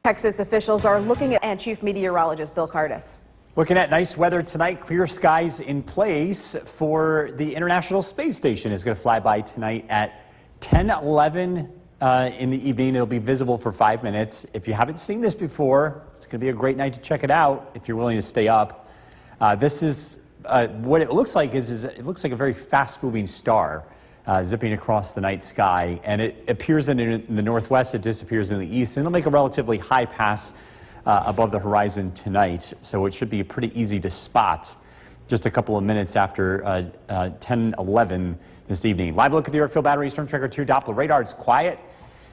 Texas officials are looking at, and Chief Meteorologist Bill Curtis. Looking at nice weather tonight, clear skies in place for the International Space Station. It's going to fly by tonight at 10:11 in the evening. It'll be visible for 5 minutes. If you haven't seen this before, it's going to be a great night to check it out if you're willing to stay up. This is what it looks like is it looks like a very fast-moving star zipping across the night sky, and it appears in the northwest, it disappears in the east, and it'll make a relatively high pass above the horizon tonight, so it should be pretty easy to spot just a couple of minutes after 10:11 this evening. Live look at the Yorkville Battery Storm Tracker 2 Doppler radar. It's quiet.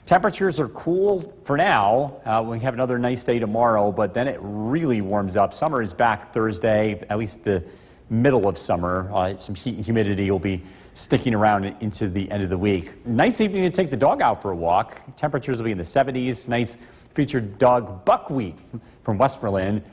Temperatures are cool for now. We have another nice day tomorrow, but then it really warms up. Summer is back Thursday, at least the middle of summer. Some heat and humidity will be sticking around into the end of the week. Nice evening to take the dog out for a walk. Temperatures will be in the 70s. Nice featured dog Buckwheat from Westmoreland.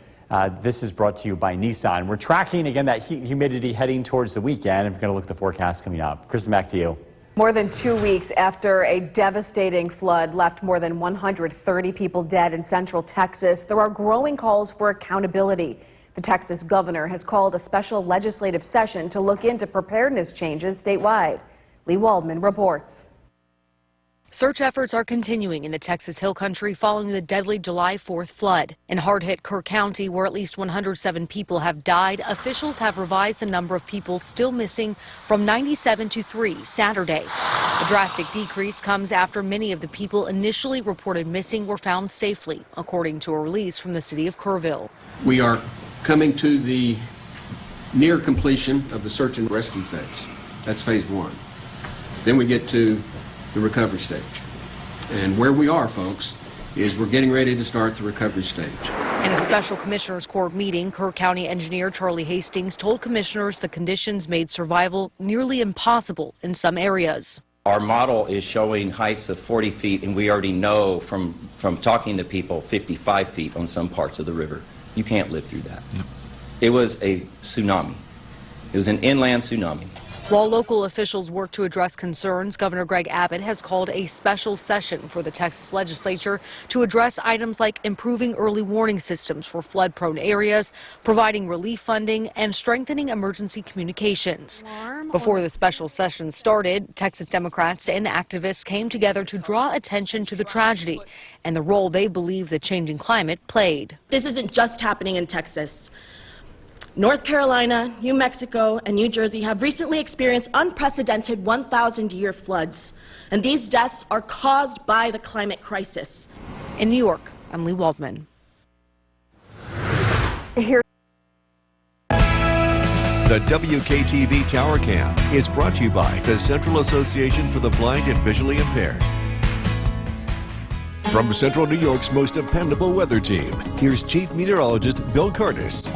This is brought to you by Nissan. We're tracking, again, that heat and humidity heading towards the weekend. And we're going to look at the forecast coming up. Kristen, back to you. More than 2 weeks after a devastating flood left more than 130 people dead in central Texas, there are growing calls for accountability. The Texas governor has called a special legislative session to look into preparedness changes statewide. Lee Waldman reports. Search efforts are continuing in the Texas Hill Country following the deadly July 4th flood. In hard-hit Kerr County, where at least 107 people have died, officials have revised the number of people still missing from 97 to 3 Saturday. The drastic decrease comes after many of the people initially reported missing were found safely, according to a release from the city of Kerrville. We are coming to the near completion of the search and rescue phase. That's phase 1. Then we get to the recovery stage. And where we are, folks, is we're getting ready to start the recovery stage. In a special commissioners court meeting, Kerr County engineer Charlie Hastings told commissioners the conditions made survival nearly impossible in some areas. Our model is showing heights of 40 feet, and we already know from talking to people 55 feet on some parts of the river. You can't live through that. Yep. It was a tsunami. It was an inland tsunami. While local officials work to address concerns, Governor Greg Abbott has called a special session for the Texas legislature to address items like improving early warning systems for flood-prone areas, providing relief funding, and strengthening emergency communications. Before the special session started, Texas Democrats and activists came together to draw attention to the tragedy and the role they believe the changing climate played. This isn't just happening in Texas. North Carolina, New Mexico, and New Jersey have recently experienced unprecedented 1,000-year floods, and these deaths are caused by the climate crisis. In New York, I'm Lee Waldman. The WKTV Tower Cam is brought to you by the Central Association for the Blind and Visually Impaired. From Central New York's most dependable weather team, here's Chief Meteorologist Bill Curtis.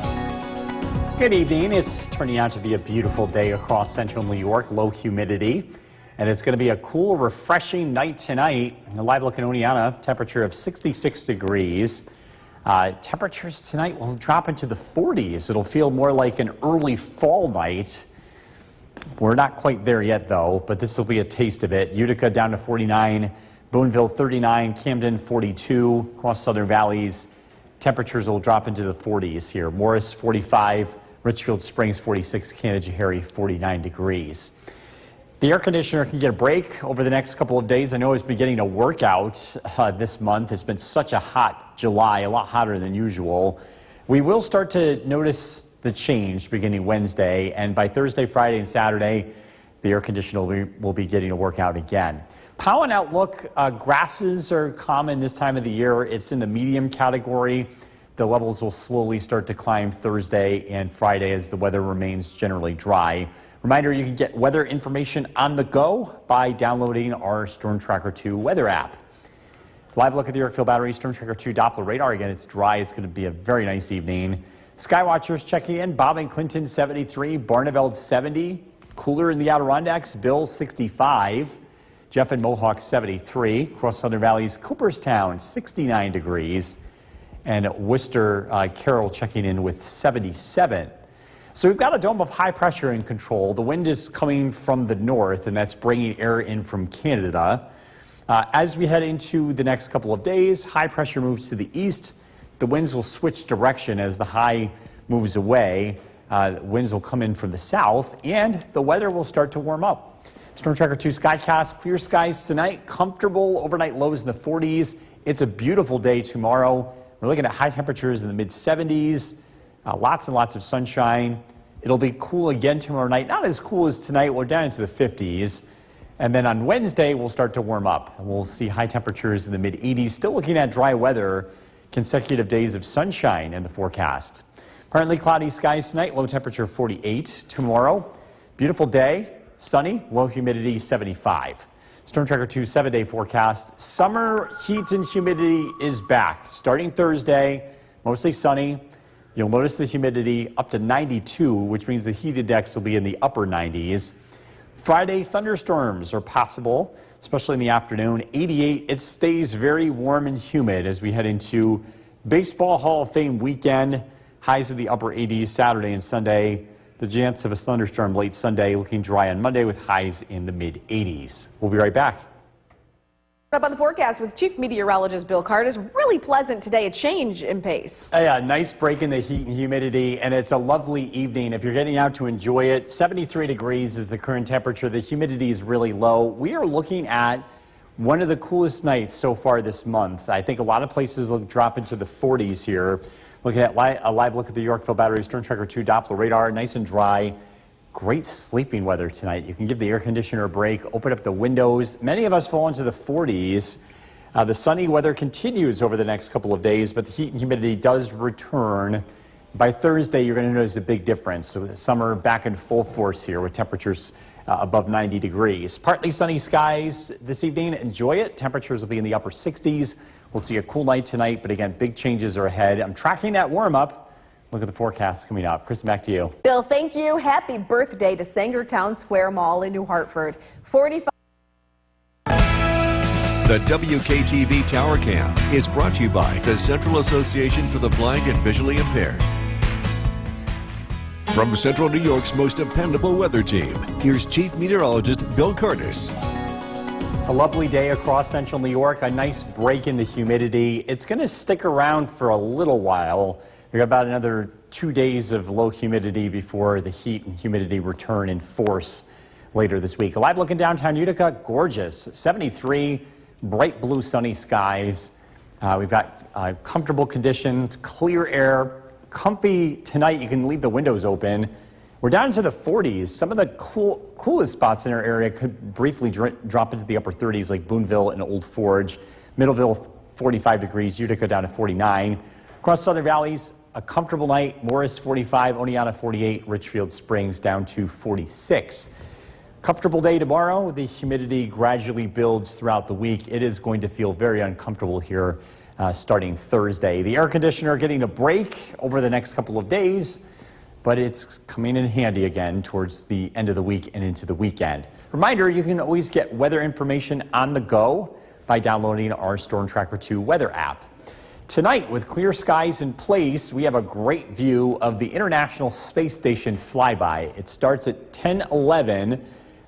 Good evening. It's turning out to be a beautiful day across central New York, low humidity. And it's going to be a cool, refreshing night tonight. A live look in Oneonta, temperature of 66 degrees. Temperatures tonight will drop into the 40s. It'll feel more like an early fall night. We're not quite there yet, though, but this will be a taste of it. Utica down to 49, Boonville 39, Camden 42, across Southern Valleys. Temperatures will drop into the 40s here. Morris 45, Richfield Springs 46, Canajoharie 49 degrees. The air conditioner can get a break over the next couple of days. I know it's been getting a workout this month. It's been such a hot July, a lot hotter than usual. We will start to notice the change beginning Wednesday, and by Thursday, Friday, and Saturday, the air conditioner will be getting a workout again. Pollen outlook, grasses are common this time of the year. It's in the medium category. the levels will slowly start to climb Thursday and Friday as the weather remains generally dry. Reminder, you can get weather information on the go by downloading our Storm Tracker 2 weather app. Live look at the Yorkville Battery Storm Tracker 2 Doppler radar. Again, it's dry. It's going to be a very nice evening. Skywatchers checking in. Bob and Clinton 73, Barneveld 70. Cooler in the Adirondacks, Bill 65. Jeff and Mohawk 73. Across Southern Valley's Cooperstown 69 degrees. And Worcester, Carroll checking in with 77. So we've got a dome of high pressure in control. The wind is coming from the north, and that's bringing air in from Canada. As we head into the next couple of days, high pressure moves to the east. The winds will switch direction as the high moves away. Winds will come in from the south, and the weather will start to warm up. Storm Tracker 2 Skycast, clear skies tonight, comfortable overnight lows in the 40s. It's a beautiful day tomorrow. We're looking at high temperatures in the mid-70s, lots and lots of sunshine. It'll be cool again tomorrow night. Not as cool as tonight. We're down into the 50s. And then on Wednesday, we'll start to warm up. We'll see high temperatures in the mid-80s. Still looking at dry weather, consecutive days of sunshine in the forecast. Partly cloudy skies tonight, low temperature 48. Tomorrow, beautiful day, sunny, low humidity 75. Storm Tracker 2 7-day forecast. Summer heat and humidity is back. Starting Thursday, mostly sunny. You'll notice the humidity up to 92, which means the heat index will be in the upper 90s. Friday, thunderstorms are possible, especially in the afternoon. 88, it stays very warm and humid as we head into Baseball Hall of Fame weekend. Highs in the upper 80s Saturday and Sunday. The chance of a thunderstorm late Sunday, looking dry on Monday with highs in the mid-80s. We'll be right back. Up on the forecast with Chief Meteorologist Bill Curtis. Really pleasant today, a change in pace. Yeah, nice break in the heat and humidity, and it's a lovely evening. If you're getting out to enjoy it, 73 degrees is the current temperature. The humidity is really low. We are looking at one of the coolest nights so far this month. I think a lot of places will drop into the 40s here. Looking at a live look at the Yorkville Battery Storm Tracker 2 Doppler radar, nice and dry. Great sleeping weather tonight. You can give the air conditioner a break, open up the windows. Many of us fall into the 40s. The sunny weather continues over the next couple of days, but the heat and humidity does return. By Thursday, you're going to notice a big difference. So summer back in full force here with temperatures above 90 degrees. Partly sunny skies this evening. Enjoy it. Temperatures will be in the upper 60s. We'll see a cool night tonight, but again, big changes are ahead. I'm tracking that warm up. Look at the forecast coming up. Kristen, back to you. Bill, thank you. Happy birthday to Sanger Town Square Mall in New Hartford. 45. The WKTV Tower Cam is brought to you by the Central Association for the Blind and Visually Impaired. From Central New York's most dependable weather team, here's Chief Meteorologist Bill Curtis. A lovely day across central New York, a nice break in the humidity. It's going to stick around for a little while. We've got about another 2 days of low humidity before the heat and humidity return in force later this week. A live look in downtown Utica, gorgeous. 73, bright blue sunny skies. We've got comfortable conditions, clear air, comfy tonight. You can leave the windows open. We're down into the 40s. Some of the coolest spots in our area could briefly drop into the upper 30s, like Boonville and Old Forge. Middleville, 45 degrees. Utica down to 49. Across Southern Valleys, a comfortable night. Morris, 45. Oneonta, 48. Richfield Springs down to 46. Comfortable day tomorrow. The humidity gradually builds throughout the week. It is going to feel very uncomfortable here starting Thursday. The air conditioner getting a break over the next couple of days, but it's coming in handy again towards the end of the week and into the weekend. Reminder, you can always get weather information on the go by downloading our Storm Tracker 2 weather app. Tonight, with clear skies in place, we have a great view of the International Space Station flyby. It starts at 10:11,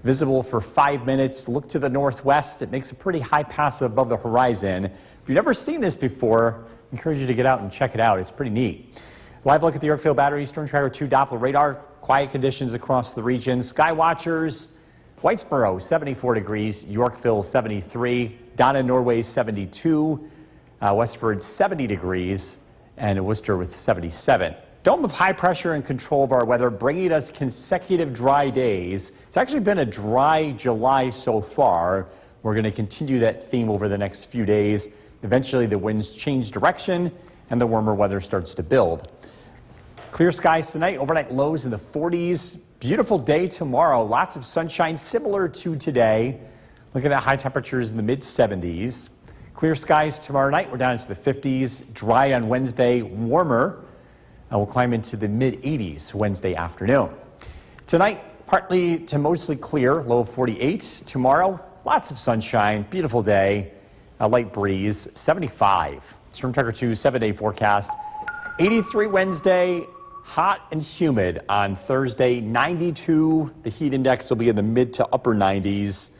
visible for 5 minutes. Look to the northwest. It makes a pretty high pass above the horizon. If you've never seen this before, I encourage you to get out and check it out. It's pretty neat. Live look at the Yorkville Battery Storm Tracker 2 Doppler radar. Quiet conditions across the region. Sky watchers, Whitesboro 74 degrees, Yorkville 73, Donna, Norway 72. Westford 70 degrees, and Worcester with 77. Dome of high pressure and control of our weather, bringing us consecutive dry days. It's actually been a dry July so far. We're going to continue that theme over the next few days. Eventually, the winds change direction, and the warmer weather starts to build. Clear skies tonight, overnight lows in the 40s. Beautiful day tomorrow, lots of sunshine similar to today. Looking at high temperatures in the mid-70s. Clear skies tomorrow night, we're down into the 50s. Dry on Wednesday, warmer. And we'll climb into the mid-80s Wednesday afternoon. Tonight, partly to mostly clear, low of 48. Tomorrow, lots of sunshine, beautiful day, a light breeze, 75. Storm Tracker 2 7-day forecast. 83 Wednesday, hot and humid on Thursday, 92. The heat index will be in the mid to upper 90s.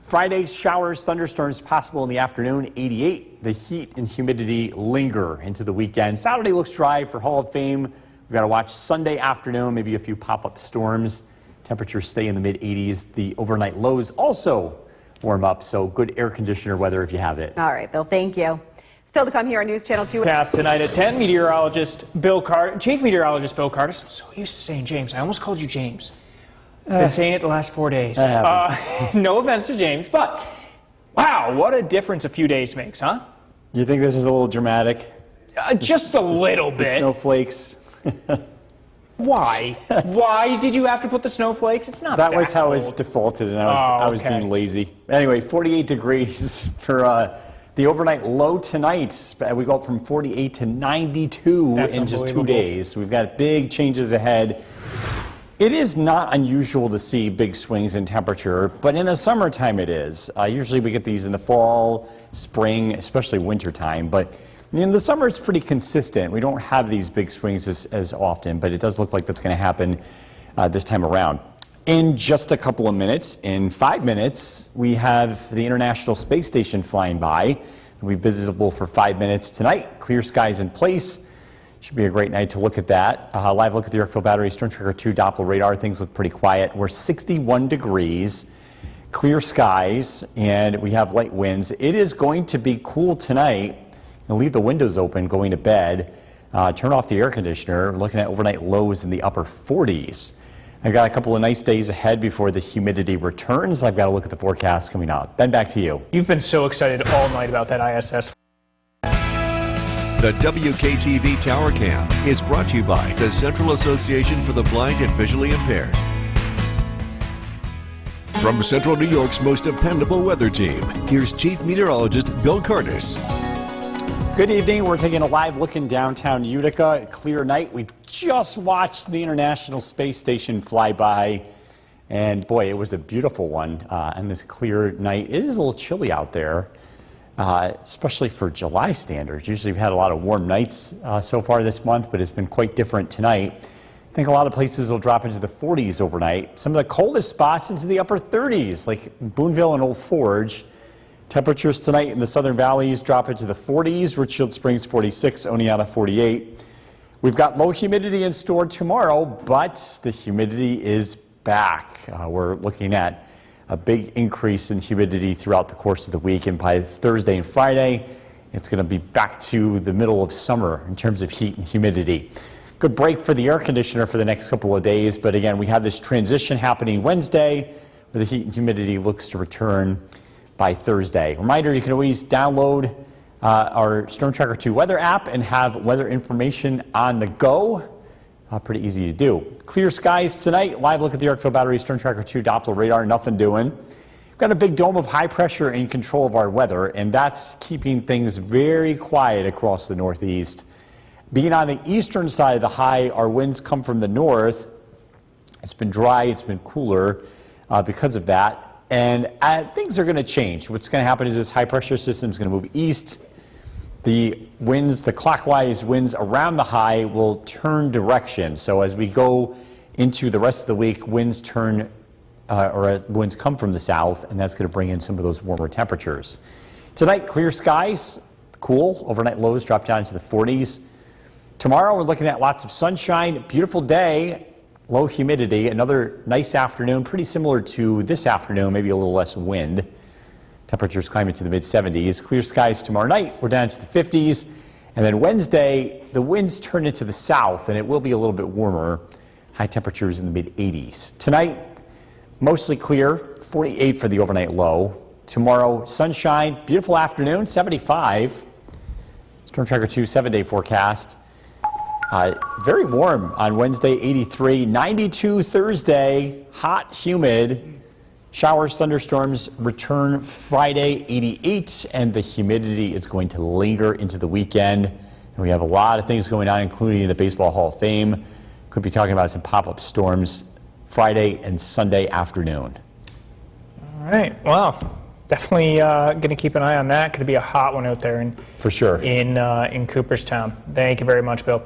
Friday, showers, thunderstorms possible in the afternoon, 88. The heat and humidity linger into the weekend. Saturday looks dry for Hall of Fame. We've got to watch Sunday afternoon, maybe a few pop-up storms. Temperatures stay in the mid-80s. The overnight lows also warm up, so good air conditioner weather if you have it. All right, Bill, thank you. Still to come here on News Channel 2. Past tonight at 10, Chief Meteorologist Bill Carter. I'm so used to saying James. I almost called you James. Been saying it the last 4 days. No offense to James, but wow, what a difference a few days makes, huh? You think this is a little dramatic? Just a little bit. The snowflakes. Why? Why did you have to put the snowflakes? It's not that was how cold. it's defaulted, and I was being lazy. Anyway, 48 degrees for the overnight low tonight. We go up from 48 to 92 in just 2 days. So we've got big changes ahead. It is not unusual to see big swings in temperature, but in the summertime it is. Usually we get these in the fall, spring, especially wintertime, but in the summer it's pretty consistent. We don't have these big swings as often, but it does look like that's going to happen this time around. In just a couple of minutes, in 5 minutes, we have the International Space Station flying by. It'll be visible for 5 minutes tonight. Clear skies in place. Should be a great night to look at that. Live look at the Yorkville Battery Storm Tracker 2 Doppler radar. Things look pretty quiet. We're 61 degrees, clear skies, and we have light winds. It is going to be cool tonight. And leave the windows open going to bed. Turn off the air conditioner. We're looking at overnight lows in the upper 40s. I've got a couple of nice days ahead before the humidity returns. I've got to look at the forecast coming out. Ben, back to you. You've been so excited all night about that ISS. The WKTV Tower Cam is brought to you by the Central Association for the Blind and Visually Impaired. From Central New York's most dependable weather team, here's Chief Meteorologist Bill Curtis. Good evening. We're taking a live look in downtown Utica. A clear night. We just watched the International Space Station fly by, and boy, it was a beautiful one on this clear night. It is a little chilly out there. Especially for July standards. Usually we've had a lot of warm nights so far this month, but it's been quite different tonight. I think a lot of places will drop into the 40s overnight. Some of the coldest spots into the upper 30s, like Boonville and Old Forge. Temperatures tonight in the southern valleys drop into the 40s. Richfield Springs 46, Oneonta 48. We've got low humidity in store tomorrow, but the humidity is back. We're looking at a big increase in humidity throughout the course of the week, and by Thursday and Friday, it's going to be back to the middle of summer in terms of heat and humidity. Good break for the air conditioner for the next couple of days, but again, we have this transition happening Wednesday where the heat and humidity looks to return by Thursday. Reminder, you can always download our Storm Tracker 2 weather app and have weather information on the go. Pretty easy to do. Clear skies tonight. Live look at the Yorkville Battery Storm Tracker 2 Doppler radar. Nothing doing. We've got a big dome of high pressure in control of our weather, and that's keeping things very quiet across the Northeast. Being on the eastern side of the high, our winds come from the north. It's been dry. It's been cooler because of that. And things are going to change. What's going to happen is this high pressure system is going to move east. The winds, the clockwise winds around the high will turn direction. So as we go into the rest of the week, winds turn, winds come from the south, and that's going to bring in some of those warmer temperatures. Tonight, clear skies, cool. Overnight lows drop down to the 40s. Tomorrow, we're looking at lots of sunshine, beautiful day, low humidity, another nice afternoon, pretty similar to this afternoon, maybe a little less wind. Temperatures climbing to the mid-70s. Clear skies tomorrow night. We're down to the 50s. And then Wednesday, the winds turn into the south, and it will be a little bit warmer. High temperatures in the mid-80s. Tonight, mostly clear, 48 for the overnight low. Tomorrow, sunshine, beautiful afternoon, 75. Storm Tracker 2 7-day forecast. Very warm on Wednesday, 83. 92 Thursday, hot, humid. Showers, thunderstorms return Friday, 88. And the humidity is going to linger into the weekend. And we have a lot of things going on, including the Baseball Hall of Fame. Could be talking about some pop-up storms Friday and Sunday afternoon. All right. Wow. Definitely going to keep an eye on that. Could be a hot one out there for sure in Cooperstown. Thank you very much, Bill.